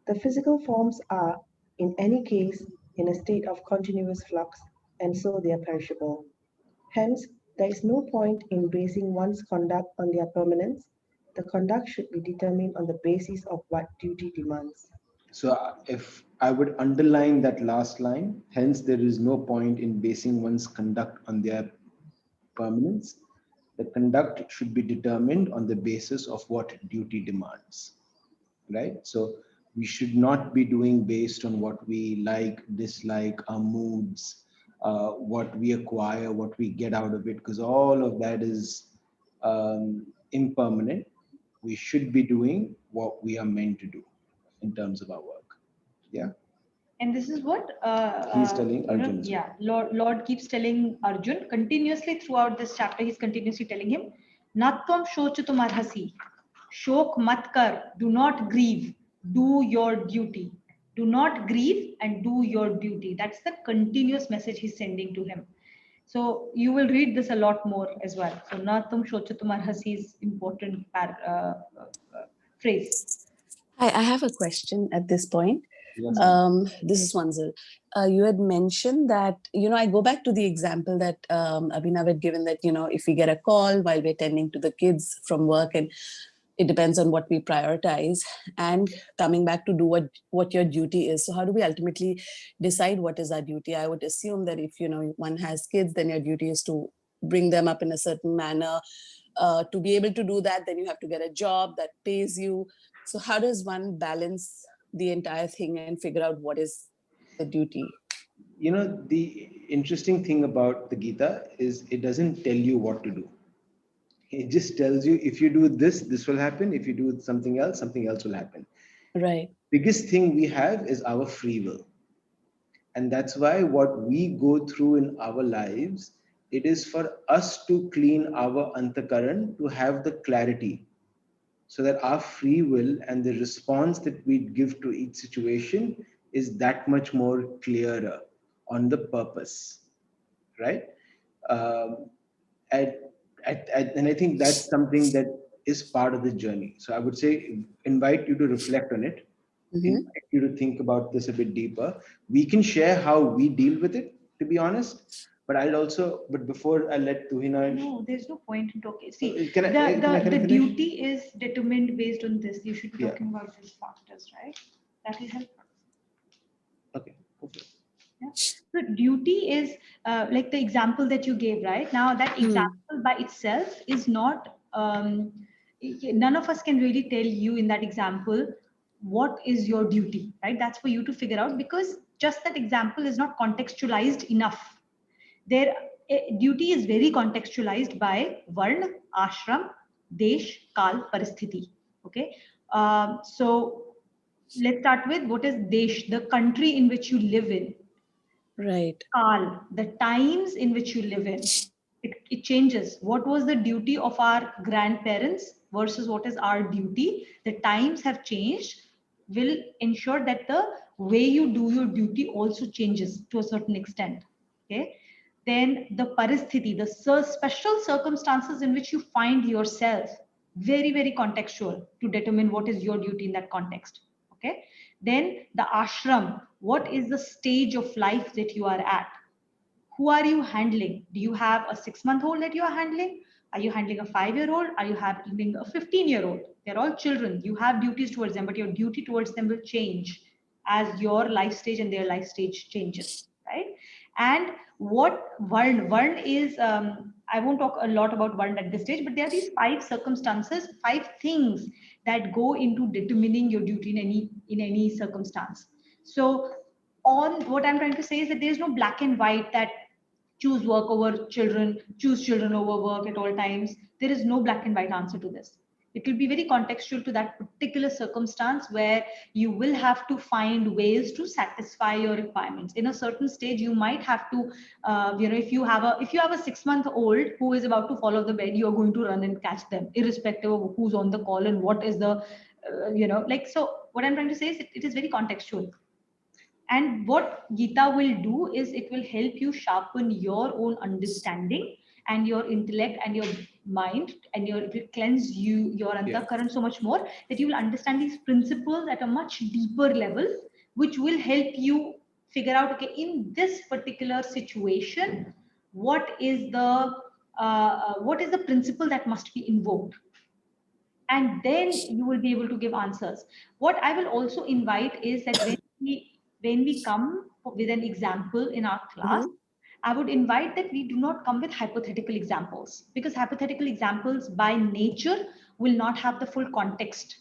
The physical forms are, in any case, in a state of continuous flux, and so they are perishable. Hence, there is no point in basing one's conduct on their permanence. The conduct should be determined on the basis of what duty demands. So if I would underline that last line, hence there is no point in basing one's conduct on their permanence. The conduct should be determined on the basis of what duty demands, right? So we should not be doing based on what we like, dislike, our moods, what we acquire, what we get out of it, because all of that is impermanent. We should be doing what we are meant to do in terms of our work. Yeah. And this is what He's telling Arjun. yeah, Lord keeps telling Arjun continuously throughout this chapter. He's continuously telling him, Natvam shochutum arhasi. Shok mat kar. Do not grieve. Do your duty. Do not grieve and do your duty. That's the continuous message he's sending to him. So you will read this a lot more as well. So Natvam shochutum arhasi is important phrase. I have a question at this point. Yes. This is Swanzil. You had mentioned that, I go back to the example that Abhinav had given that, if we get a call while we're tending to the kids from work, and it depends on what we prioritize, and coming back to do what your duty is. So how do we ultimately decide what is our duty? I would assume that if, one has kids, then your duty is to bring them up in a certain manner. To be able to do that, then you have to get a job that pays you. So how does one balance the entire thing and figure out what is the duty? The interesting thing about the Gita is it doesn't tell you what to do. It just tells you if you do this, this will happen. If you do something else will happen. Right. Biggest thing we have is our free will. And that's why what we go through in our lives, it is for us to clean our antakaran, to have the clarity, so that our free will and the response that we give to each situation is that much more clearer on the purpose, right? And I think that's something that is part of the journey. So I would say, invite you to reflect on it, invite you to think about this a bit deeper. We can share how we deal with it, to be honest. But before I let Tuhina. No, there's no point in talking. See, Can I the finish? duty is determined based on this. You should be Yeah. talking about these factors, right? That will help. Okay. Yeah. So duty is like the example that you gave, right? Now that example by itself is not, none of us can really tell you in that example what is your duty, right? That's for you to figure out, because just that example is not contextualized enough. Duty is very contextualized by Varna, Ashram, Desh, Kal, Paristhiti. Okay. So let's start with what is Desh, the country in which you live in. Right. Kal, the times in which you live in. It changes. What was the duty of our grandparents versus what is our duty? The times have changed, will ensure that the way you do your duty also changes to a certain extent. Okay. Then the paristhiti, the special circumstances in which you find yourself, very, very contextual to determine what is your duty in that context. Okay. Then the ashram, what is the stage of life that you are at? Who are you handling? Do you have a 6-month-old that you are handling? Are you handling a 5-year-old? Are you handling a 15-year-old? They're all children. You have duties towards them, but your duty towards them will change as your life stage and their life stage changes, right? And what Varn is, I won't talk a lot about Varn at this stage, but there are these 5 circumstances, 5 things that go into determining your duty in any circumstance. So on what I'm trying to say is that there's no black and white that choose work over children, choose children over work at all times. There is no black and white answer to this. It will be very contextual to that particular circumstance, where you will have to find ways to satisfy your requirements. In a certain stage, you might have to, if you have a 6-month-old who is about to fall off the bed, you are going to run and catch them, irrespective of who's on the call and what is the, So what I'm trying to say is it is very contextual. And what Gita will do is it will help you sharpen your own understanding and your intellect and your mind, and it will cleanse your antakaran so much more that you will understand these principles at a much deeper level, which will help you figure out, okay, in this particular situation, what is the principle that must be invoked? And then you will be able to give answers. What I will also invite is that when we come with an example in our class, I would invite that we do not come with hypothetical examples, because hypothetical examples by nature will not have the full context.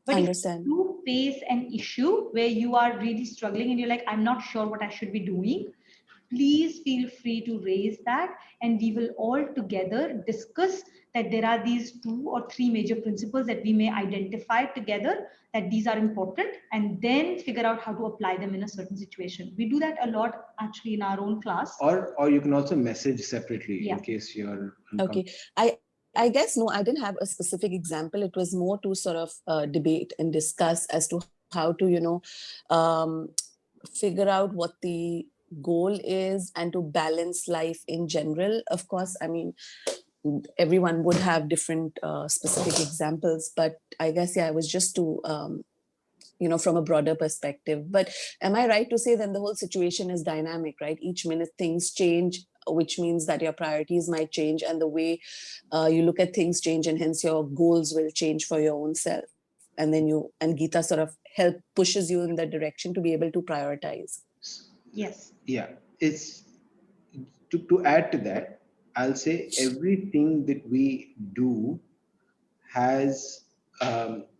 But if you face an issue where you are really struggling and you're like, I'm not sure what I should be doing, please feel free to raise that, and we will all together discuss that there are these 2 or 3 major principles that we may identify together, that these are important, and then figure out how to apply them in a certain situation. We do that a lot actually in our own class. Or you can also message separately Yeah. in case you're Okay. I guess, no, I didn't have a specific example. It was more to sort of debate and discuss as to how to, figure out what the goal is and to balance life in general. Of course, I mean, everyone would have different specific examples, but I guess, yeah, it was just to, from a broader perspective. But am I right to say then the whole situation is dynamic, right? Each minute things change, which means that your priorities might change and the way you look at things change, and hence your goals will change for your own self. And then Geeta sort of pushes you in that direction to be able to prioritize. Yes. Yeah, it's to add to that, I'll say everything that we do has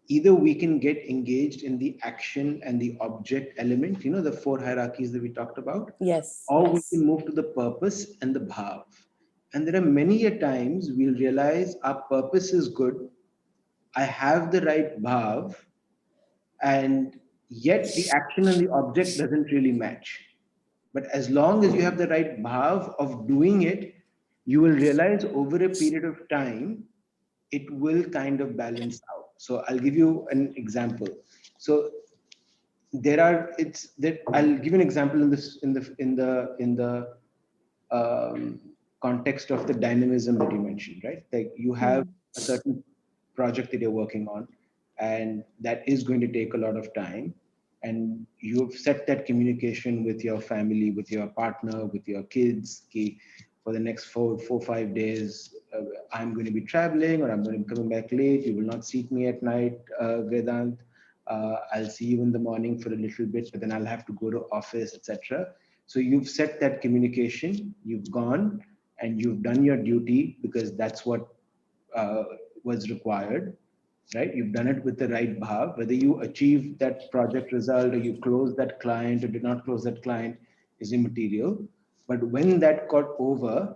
either we can get engaged in the action and the object element, the 4 hierarchies that we talked about. Yes. Or yes. we can move to the purpose and the bhav. And there are many a times we'll realize our purpose is good, I have the right bhav, and yet the action and the object doesn't really match. But as long as you have the right bhav of doing it, you will realize over a period of time, it will kind of balance out. So I'll give you an example. So I'll give you an example in the context of the dynamism that you mentioned, right? Like you have a certain project that you're working on, and that is going to take a lot of time. And you've set that communication with your family, with your partner, with your kids. For the next 4-5 days, I'm going to be traveling, or I'm going to be coming back late. You will not seat me at night, Vedant. I'll see you in the morning for a little bit, but then I'll have to go to office, etc. So you've set that communication, you've gone and you've done your duty because that's what was required, right? You've done it with the right bhav. Whether you achieve that project result or you close that client or did not close that client is immaterial. But when that got over,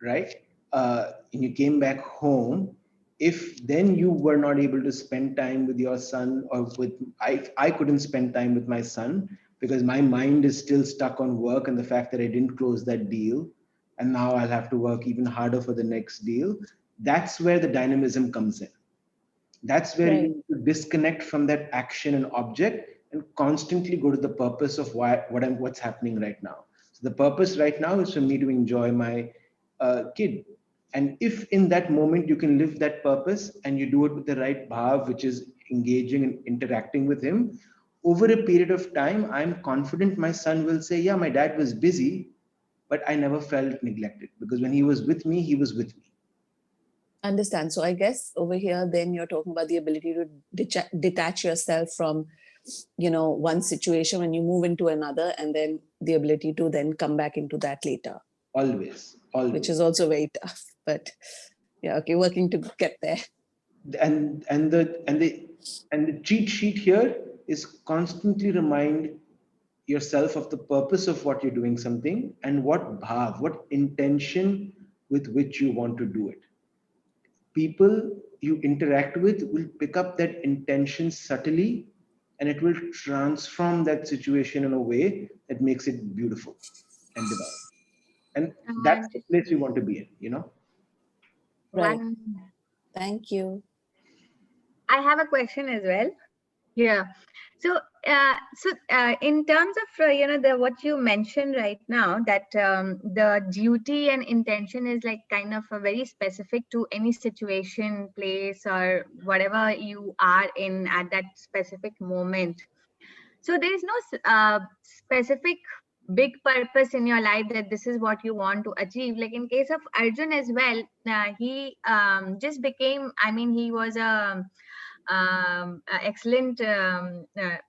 right, and you came back home, if then you were not able to spend time with your son, or I couldn't spend time with my son because my mind is still stuck on work and the fact that I didn't close that deal, and now I'll have to work even harder for the next deal. That's where the dynamism comes in. That's where you disconnect from that action and object and constantly go to the purpose of what's happening right now. So the purpose right now is for me to enjoy my kid. And if in that moment you can live that purpose and you do it with the right bhav, which is engaging and interacting with him, over a period of time, I'm confident my son will say, yeah, my dad was busy, but I never felt neglected because when he was with me, he was with me. Understand. So I guess over here, then you're talking about the ability to detach yourself from, one situation when you move into another, and then the ability to then come back into that later. Always. Which is also very tough, but yeah, okay, working to get there. And the cheat sheet here is constantly remind yourself of the purpose of what you're doing something and what bhav, what intention with which you want to do it. People you interact with will pick up that intention subtly, and it will transform that situation in a way that makes it beautiful and divine. And that's the place you want to be in, Right. Thank you. I have a question as well. Yeah. So, in terms of what you mentioned right now, that the duty and intention is like kind of a very specific to any situation, place, or whatever you are in at that specific moment. So there is no specific big purpose in your life that this is what you want to achieve. Like in case of Arjun as well, he just became. I mean, he was a excellent.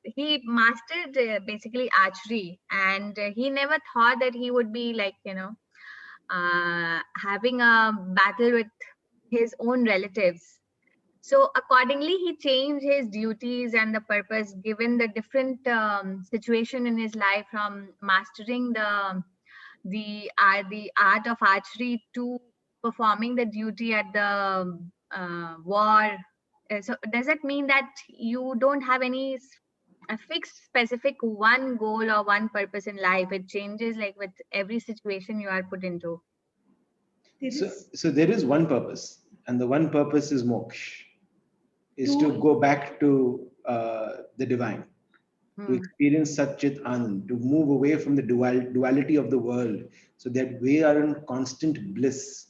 He mastered basically archery, and he never thought that he would be like having a battle with his own relatives. So accordingly, he changed his duties and the purpose given the different situation in his life, from mastering the art of archery to performing the duty at the war. So does that mean that you don't have any a fixed specific one goal or one purpose in life? It changes like with every situation you are put into. So there is one purpose, and the one purpose is moksha, is to go back to the divine, to experience Satchit Anand, to move away from the duality of the world, so that we are in constant bliss.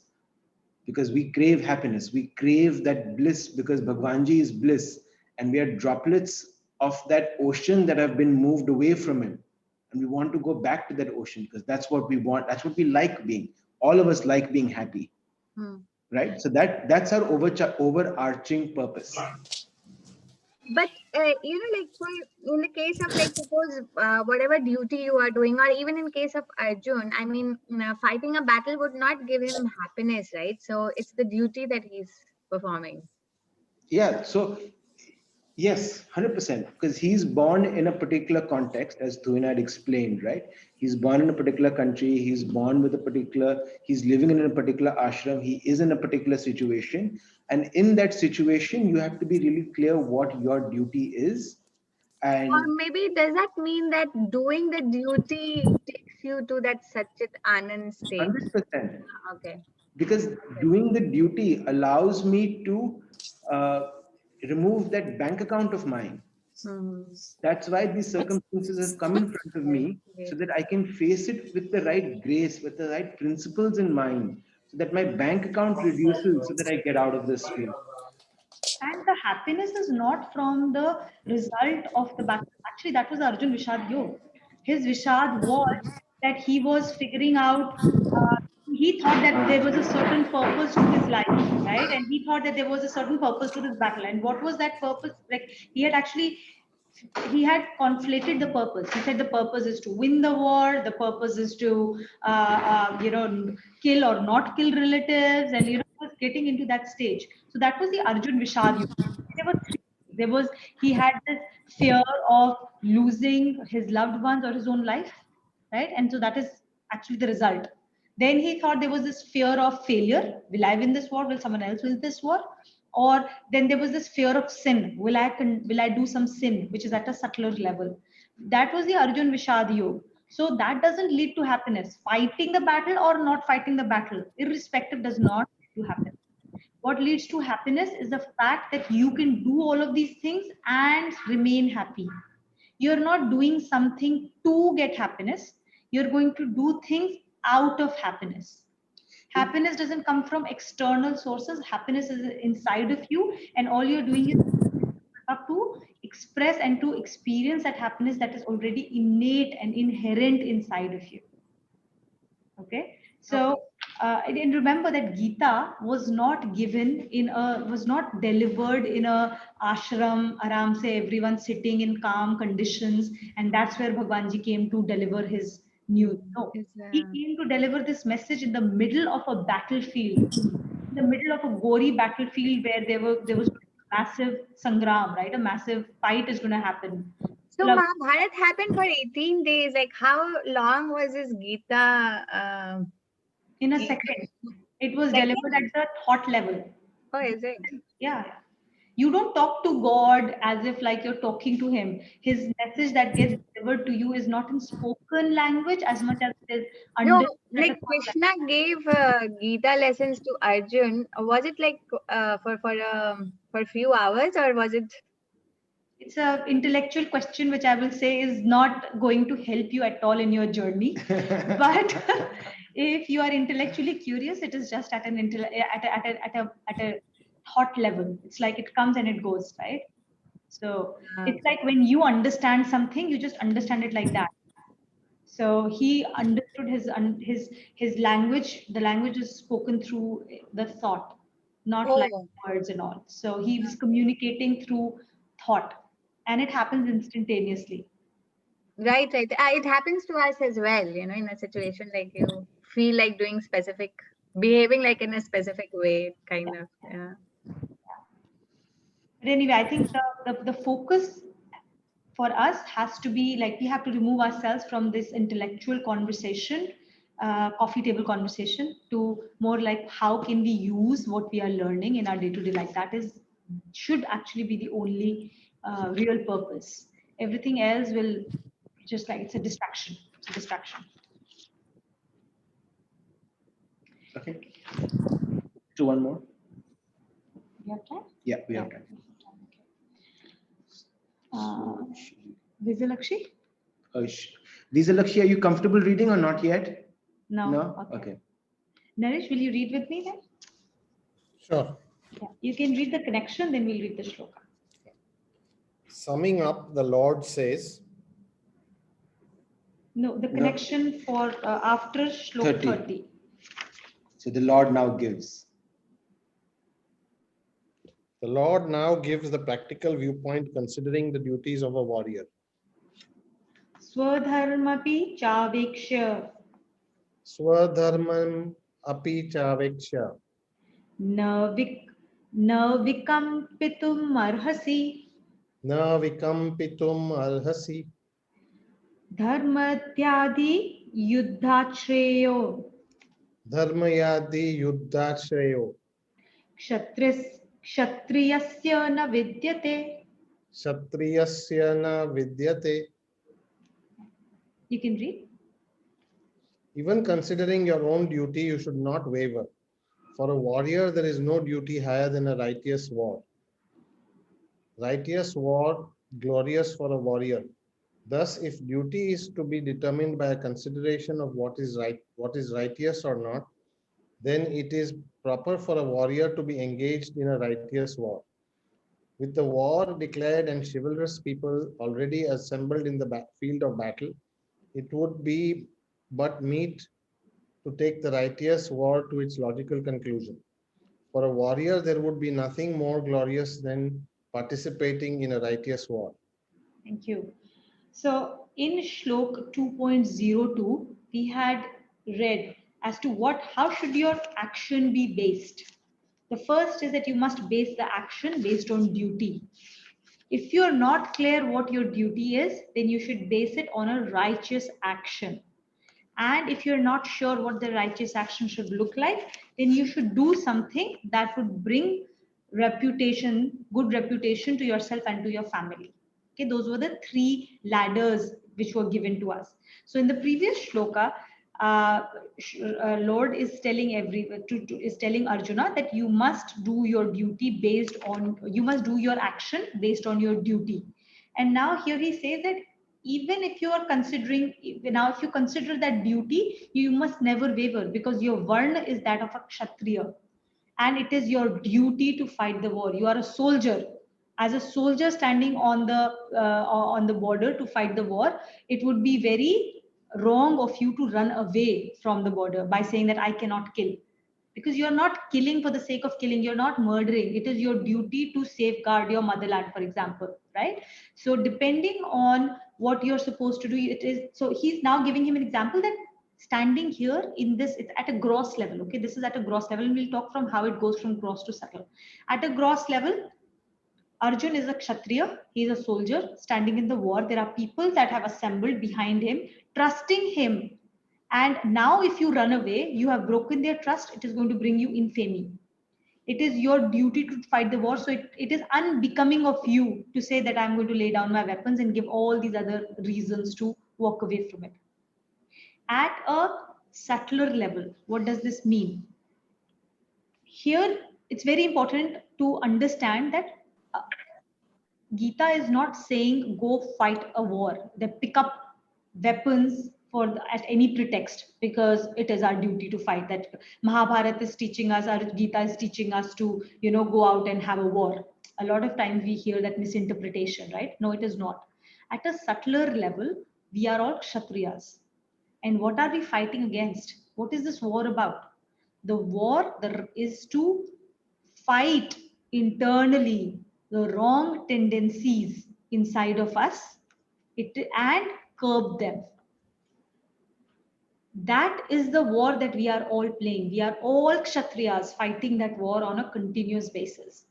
Because we crave happiness, we crave that bliss, because Bhagwanji is bliss, and we are droplets of that ocean that have been moved away from him. And we want to go back to that ocean, because that's what we want, that's what we like being. All of us like being happy, right? So that's our overarching purpose. But like in the case of, like, suppose whatever duty you are doing, or even in case of Arjun, I mean, fighting a battle would not give him happiness, right? So it's the duty that he's performing. Yeah, so yes, 100%, because he's born in a particular context, as Tuina had explained, right? He's born in a particular country, he's born with he's living in a particular ashram, he is in a particular situation. And in that situation, you have to be really clear what your duty is. And or maybe does that mean that doing the duty takes you to that Satchit Anand state? 100%. Okay. Because doing the duty allows me to remove that bank account of mine. That's why these circumstances have come in front of me, so that I can face it with the right grace, with the right principles in mind, so that my bank account reduces, so that I get out of this field. And the happiness is not from the result of the battle. Actually, that was Arjun Vishad Yoga. His Vishad was that he was figuring out, he thought that there was a certain purpose to his life, right? And he thought that there was a certain purpose to this battle. And what was that purpose? Like, he had conflated the purpose. He said the purpose is to win the war, the purpose is to kill or not kill relatives, and he was getting into that stage. So that was the Arjun Vishad Yuga. He had this fear of losing his loved ones or his own life, right? And so that is actually the result. Then he thought there was this fear of failure. Will I win this war? Will someone else win this war? Or then there was this fear of sin. Will I do some sin, which is at a subtler level? That was the Arjun Vishad Yoga. So that doesn't lead to happiness. Fighting the battle or not fighting the battle, irrespective, does not lead to happiness. What leads to happiness is the fact that you can do all of these things and remain happy. You're not doing something to get happiness. You're going to do things out of happiness. Happiness doesn't come from external sources. Happiness is inside of you, and all you're doing is to express and to experience that happiness that is already innate and inherent inside of you. Okay, so and remember that Gita was not delivered in a ashram, aram se, everyone sitting in calm conditions, and that's where Bhagwanji came to deliver his news. No, he came to deliver this message in the middle of a battlefield, in the middle of a gory battlefield where there was massive sangram, right? A massive fight is going to happen. So Mahabharat happened for 18 days. Like, how long was this Gita? In a second. It was delivered at the thought level. Oh, is it? Yeah. You don't talk to God as if like you're talking to him. His message that gets delivered to you is not in spoken language as much as it is No, like Krishna gave Gita lessons to Arjun. Was it like for a few hours, or was it? It's an intellectual question, which I will say is not going to help you at all in your journey. But if you are intellectually curious, it is just at a thought level. It's like it comes and it goes, right? So it's like when you understand something, you just understand it like that. So he understood his language. The language is spoken through the thought, not like words and all. So he was communicating through thought, and it happens instantaneously. Right. It happens to us as well, in a situation like you feel like behaving like in a specific way, kind of. Yeah. But anyway, I think the focus for us has to be like we have to remove ourselves from this intellectual conversation, coffee table conversation, to more like how can we use what we are learning in our day-to-day life. That is should actually be the only real purpose. Everything else will just like it's a distraction. It's a distraction. Okay. Do one more. You have time? Yeah, we have time. Vijalakshi? Vijalakshi, are you comfortable reading or not yet? No. No? Okay. Naresh, will you read with me then? Sure. Yeah, you can read the connection, then we'll read the shloka. Summing up, the Lord says. No, the connection for after shloka 30. So the Lord now gives. The Lord now gives the practical viewpoint considering the duties of a warrior. Swadharmapi chaveksha. Swadharmam api chaveksha. Na vikampitum arhasi. Na vikampitum arhasi. Dharmatyadi yuddhachreyo. Dharmayadi yuddhachreyo. Kshatriyasya na vidyate. Kshatriyasya na vidyate. You can read. Even considering your own duty, you should not waver. For a warrior, there is no duty higher than a righteous war. Righteous war, glorious for a warrior. Thus, if duty is to be determined by a consideration of what is right, what is righteous or not, then it is proper for a warrior to be engaged in a righteous war. With the war declared and chivalrous people already assembled in the field of battle, it would be but meet to take the righteous war to its logical conclusion. For a warrior, there would be nothing more glorious than participating in a righteous war. Thank you. So in Shlok 2.02, we had read as to how should your action be based. The first is that you must base the action based on duty. If you're not clear what your duty is, then you should base it on a righteous action. And if you're not sure what the righteous action should look like, then you should do something that would bring good reputation to yourself and to your family. Okay, those were the three ladders which were given to us. So in the previous shloka, Lord is telling Arjuna that you must do your duty you must do your action based on your duty. And now here he says that even if you are considering, if you consider that duty, you must never waver, because your varna is that of a kshatriya, and it is your duty to fight the war. You are a soldier. As a soldier standing on the border to fight the war, it would be very wrong of you to run away from the border by saying that I cannot kill, because you're not killing for the sake of killing, you're not murdering. It is your duty to safeguard your motherland, for example, right? So depending on what you're supposed to do, it is. So he's now giving him an example that standing here in this, it's at a gross level. Okay, this is at a gross level, and we'll talk from how it goes from gross to subtle. At a gross level, Arjun is a Kshatriya, he is a soldier standing in the war. There are people that have assembled behind him, trusting him. And now if you run away, you have broken their trust, it is going to bring you infamy. It is your duty to fight the war. So it is unbecoming of you to say that I'm going to lay down my weapons and give all these other reasons to walk away from it. At a subtler level, what does this mean? Here, it's very important to understand that Gita is not saying go fight a war. They pick up weapons at any pretext because it is our duty to fight. That Mahabharata is teaching us, our Gita is teaching us to, go out and have a war. A lot of times we hear that misinterpretation, right? No, it is not. At a subtler level, we are all Kshatriyas. And what are we fighting against? What is this war about? The war is to fight internally the wrong tendencies inside of us and curb them. That is the war that we are all playing. We are all Kshatriyas fighting that war on a continuous basis.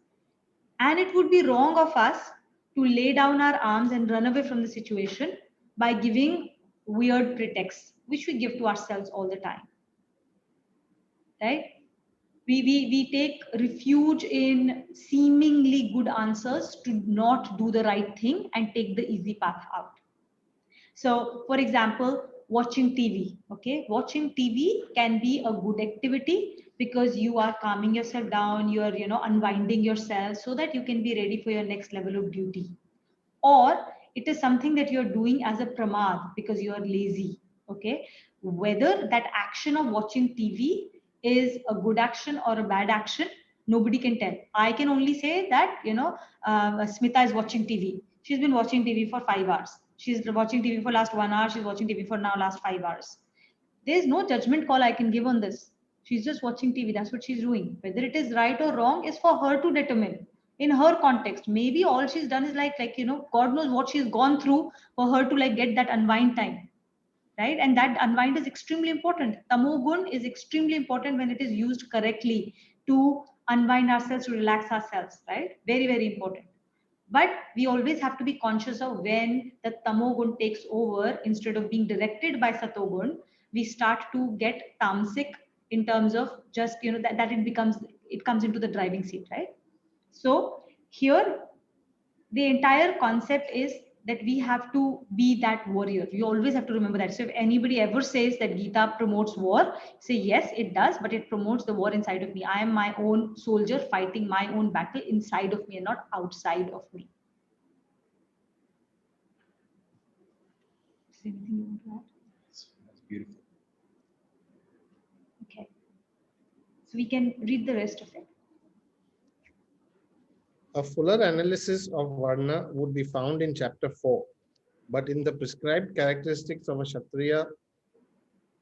And it would be wrong of us to lay down our arms and run away from the situation by giving weird pretexts, which we give to ourselves all the time. Right? We take refuge in seemingly good answers to not do the right thing and take the easy path out. So, for example, watching TV. Okay, watching TV can be a good activity because you are calming yourself down, you are unwinding yourself so that you can be ready for your next level of duty. Or it is something that you're doing as a pramad because you are lazy. Okay, whether that action of watching TV is a good action or a bad action, nobody can tell. I can only say that Smita is watching TV. She's been watching TV for 5 hours. She's watching TV for last 1 hour. She's watching TV for now last 5 hours. There's no judgment call I can give on this. She's just watching TV. That's what she's doing. Whether it is right or wrong is for her to determine in her context. Maybe all she's done is God knows what she's gone through for her to get that unwind time. Right? And that unwind is extremely important. Tamogun is extremely important when it is used correctly to unwind ourselves, to relax ourselves, right? Very, very important. But we always have to be conscious of when the tamogun takes over. Instead of being directed by satogun, we start to get tamasic in terms of just that it comes into the driving seat, right? So here the entire concept is that we have to be that warrior. You always have to remember that. So if anybody ever says that Gita promotes war, say yes, it does, but it promotes the war inside of me. I am my own soldier fighting my own battle inside of me and not outside of me. Is there anything you want to add? That's beautiful. Okay. So we can read the rest of it. A fuller analysis of Varna would be found in chapter 4, but in the prescribed characteristics of a Kshatriya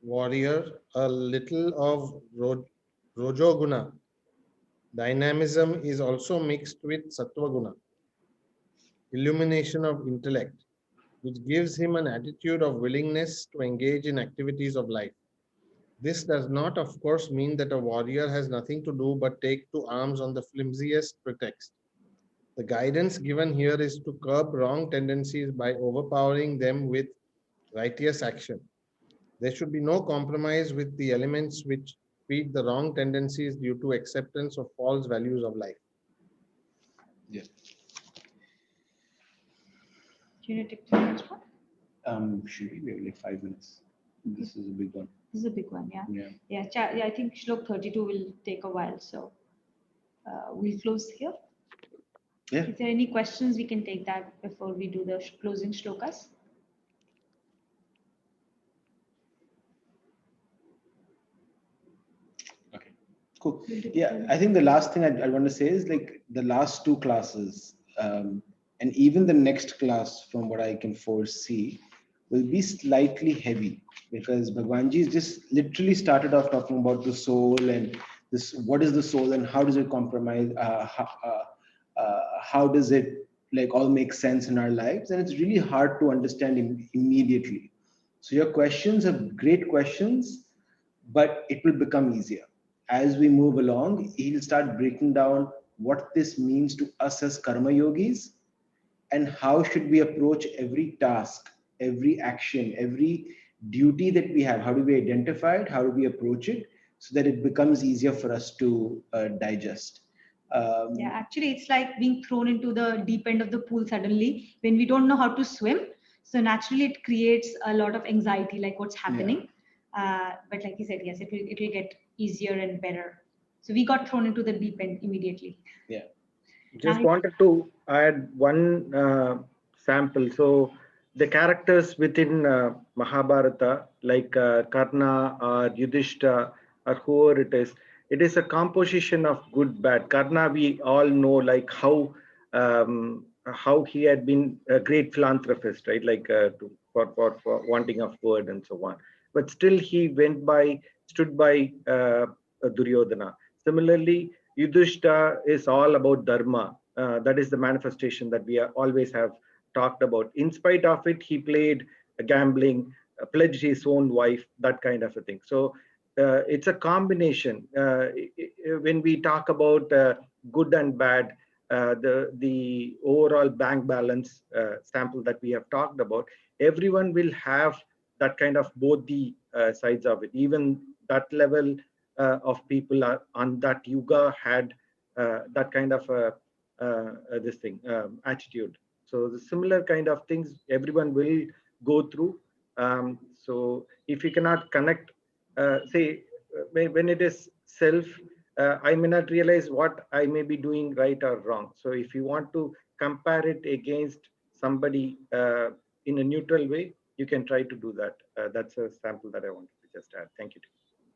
warrior, a little of Rajoguna dynamism is also mixed with Sattvaguna, illumination of intellect, which gives him an attitude of willingness to engage in activities of life. This does not, of course, mean that a warrior has nothing to do but take to arms on the flimsiest pretext. The guidance given here is to curb wrong tendencies by overpowering them with righteous action. There should be no compromise with the elements which feed the wrong tendencies due to acceptance of false values of life. Yeah. Do you want to take the next one? Should we have like 5 minutes? This is a big one. This is a big one, yeah. Yeah. Yeah, I think Shlok 32 will take a while, so we'll close here. Yeah. Is there any questions? We can take that before we do the closing shlokas. Okay, cool. Yeah, I think the last thing I want to say is the last 2 classes, and even the next class, from what I can foresee, will be slightly heavy because Bhagwanji just literally started off talking about the soul and this. What is the soul and how does it compromise? How does it all make sense in our lives? And it's really hard to understand immediately. So your questions are great questions, but it will become easier. As we move along, he'll start breaking down what this means to us as karma yogis and how should we approach every task, every action, every duty that we have. How do we identify it? How do we approach it so that it becomes easier for us to digest? Yeah, actually, it's like being thrown into the deep end of the pool suddenly when we don't know how to swim. So naturally, it creates a lot of anxiety, like what's happening. Yeah. But like you said, yes, it will get easier and better. So we got thrown into the deep end immediately. Yeah. Just wanted to add one sample. So the characters within Mahabharata, like Karna or Yudhishthira or whoever it is a composition of good, bad. Karna, we all know how he had been a great philanthropist, right? For wanting of word and so on. But still he stood by Duryodhana. Similarly, Yudhishthira is all about dharma. That is the manifestation that we always have talked about. In spite of it, he played gambling, pledged his own wife, that kind of a thing. So it's a combination. When we talk about good and bad, the overall bank balance sample that we have talked about, everyone will have that kind of both the sides of it. Even that level of people are on that yuga had that kind of this thing attitude. So the similar kind of things everyone will go through. So if you cannot connect, say when it is self, I may not realize what I may be doing right or wrong. So if you want to compare it against somebody in a neutral way, you can try to do that. That's a sample that I wanted to just add. Thank you.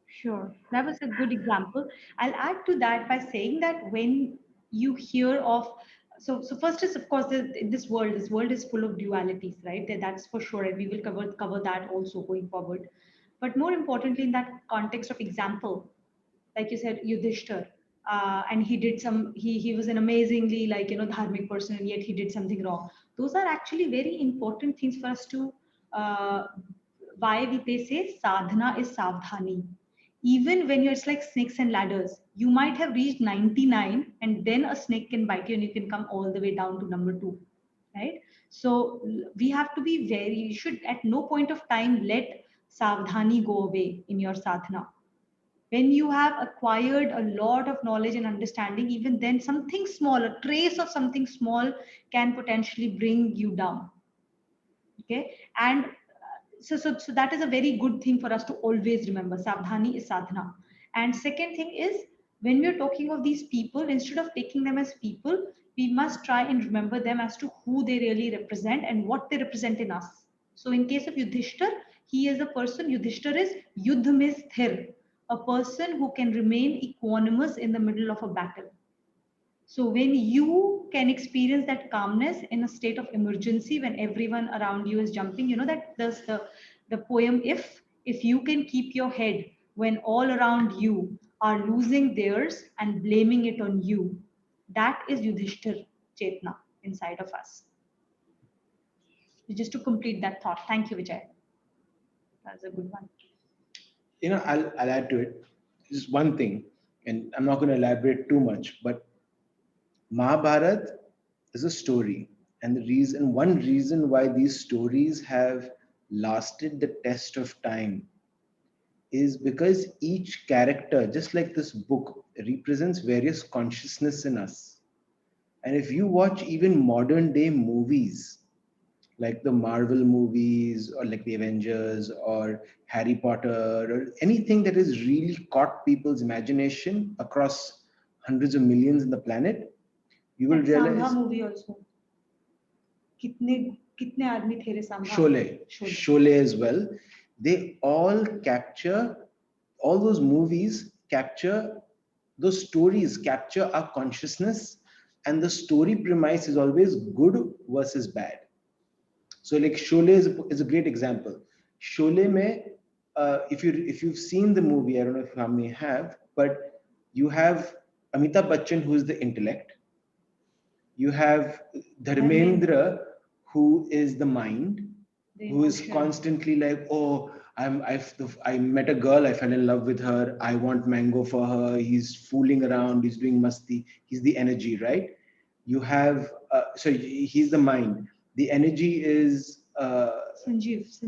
Sure, that was a good example. I'll add to that by saying that when you hear of, so first is of course this world is full of dualities, right? That's for sure, and we will cover that also going forward. But more importantly, in that context of example, like you said, Yudhishthir, and he did some, he was an amazingly dharmic person, and yet he did something wrong. Those are actually very important things for us to, uh, why they say sadhana is savdhani. Even when you're, it's like snakes and ladders, you might have reached 99 and then a snake can bite you and you can come all the way down to number 2, right? So we have to be very, you should at no point of time let savdhani go away in your sadhana. When you have acquired a lot of knowledge and understanding, even then something small, a trace of something small can potentially bring you down. Okay, and so that is a very good thing for us to always remember. Savdhani is sadhana. And second thing is, when we're talking of these people, instead of taking them as people, we must try and remember them as to who they really represent and what they represent in us. So in case of Yudhishthir, he is a person, Yudhishthir is Yudh mein sthir, a person who can remain equanimous in the middle of a battle. So when you can experience that calmness in a state of emergency, when everyone around you is jumping, you know that there's the poem, if you can keep your head when all around you are losing theirs and blaming it on you, that is Yudhishthir Chetna inside of us. Just to complete that thought. Thank you, Vijay. That's a good one. I'll add to it. Just one thing, and I'm not going to elaborate too much, but Mahabharata is a story. And one reason why these stories have lasted the test of time is because each character, just like this book, represents various consciousness in us. And if you watch even modern day movies, like the Marvel movies or like the Avengers or Harry Potter or anything that has really caught people's imagination across hundreds of millions in the planet, you will realize. Sambha movie also. Kitne aadmi the Sambha? Sholay as well. They all capture, all those movies capture, those stories capture our consciousness, and the story premise is always good versus bad. So like Sholay is a great example. Sholay mein, if you've seen the movie, I don't know if how many have, but you have Amitabh Bachchan, who is the intellect. You have Dharmendra, who is the mind, who is constantly like, oh, I met a girl, I fell in love with her, I want mango for her, he's fooling around, he's doing masti, he's the energy, right? You have, so he's the mind. The energy is Sanjeev is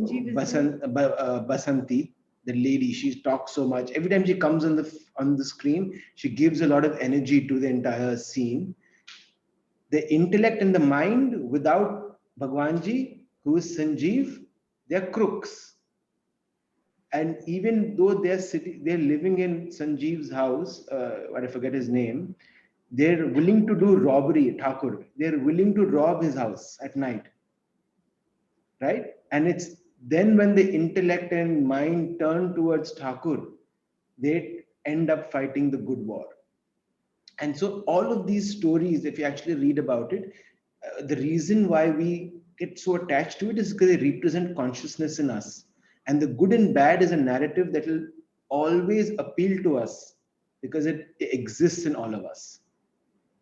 Basanti, the lady. She talks so much. Every time she comes on the screen, she gives a lot of energy to the entire scene. The intellect and the mind, without Bhagwanji, who is Sanjeev, they're crooks. And even though they're living in Sanjeev's house, I forget his name, they're willing to do robbery, Thakur. They're willing to rob his house at night. Right? And it's then when the intellect and mind turn towards Thakur, they end up fighting the good war. And so all of these stories, if you actually read about it, the reason why we get so attached to it is because they represent consciousness in us. And the good and bad is a narrative that will always appeal to us because it exists in all of us.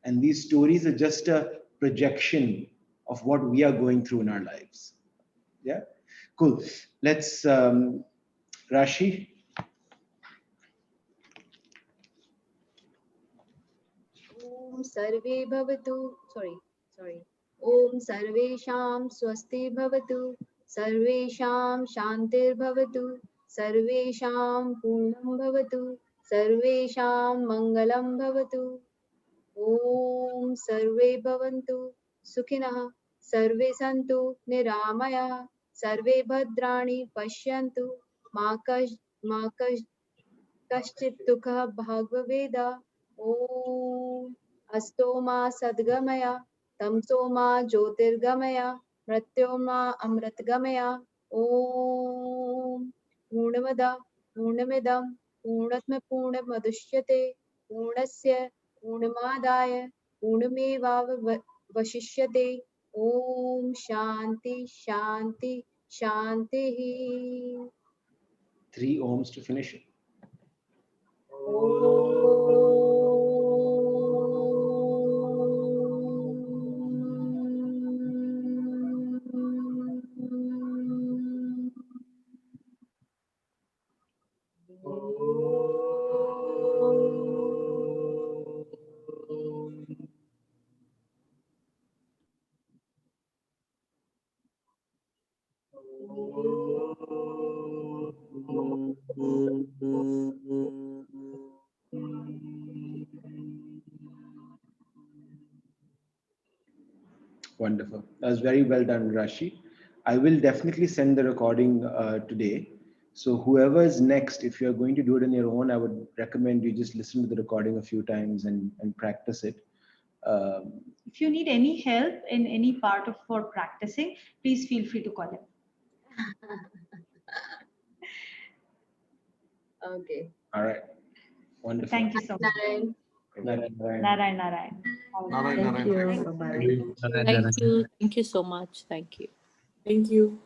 And these stories are just a projection of what we are going through in our lives. Yeah, cool. Let's, Rashi. सर्वे भवतु sorry Om Sarvesham Swasti Bhavatu Sarvesham Shantir Bhavatu Sarvesham Purnam Bhavatu Sarvesham Mangalam Bhavatu Om Sarve Bhavantu Sukhinah Sarve Santu Niramaya Sarve Bhadrani Pashyantu Ma Kaschit Dukha Bhagaveda Om Astoma Sadgamaya Tamsoma Jyotirgamaya Mrityoma Amritgamaya Om Purnamada Purnamidam Purnatma Purnamadushyate Purnasya Purnamadaya Purnameva Vashishyate Om Shanti Shanti Shanti 3 ohms to finish it. Wonderful. That was very well done, Rashi. I will definitely send the recording today. So whoever is next, if you're going to do it on your own, I would recommend you just listen to the recording a few times and practice it. If you need any help in any part of for practicing, please feel free to call him. Okay. All right. Wonderful. Thank you so much. Narayan. Narayan. Thank you. Bye-bye. Thank you so much. Thank you. Thank you.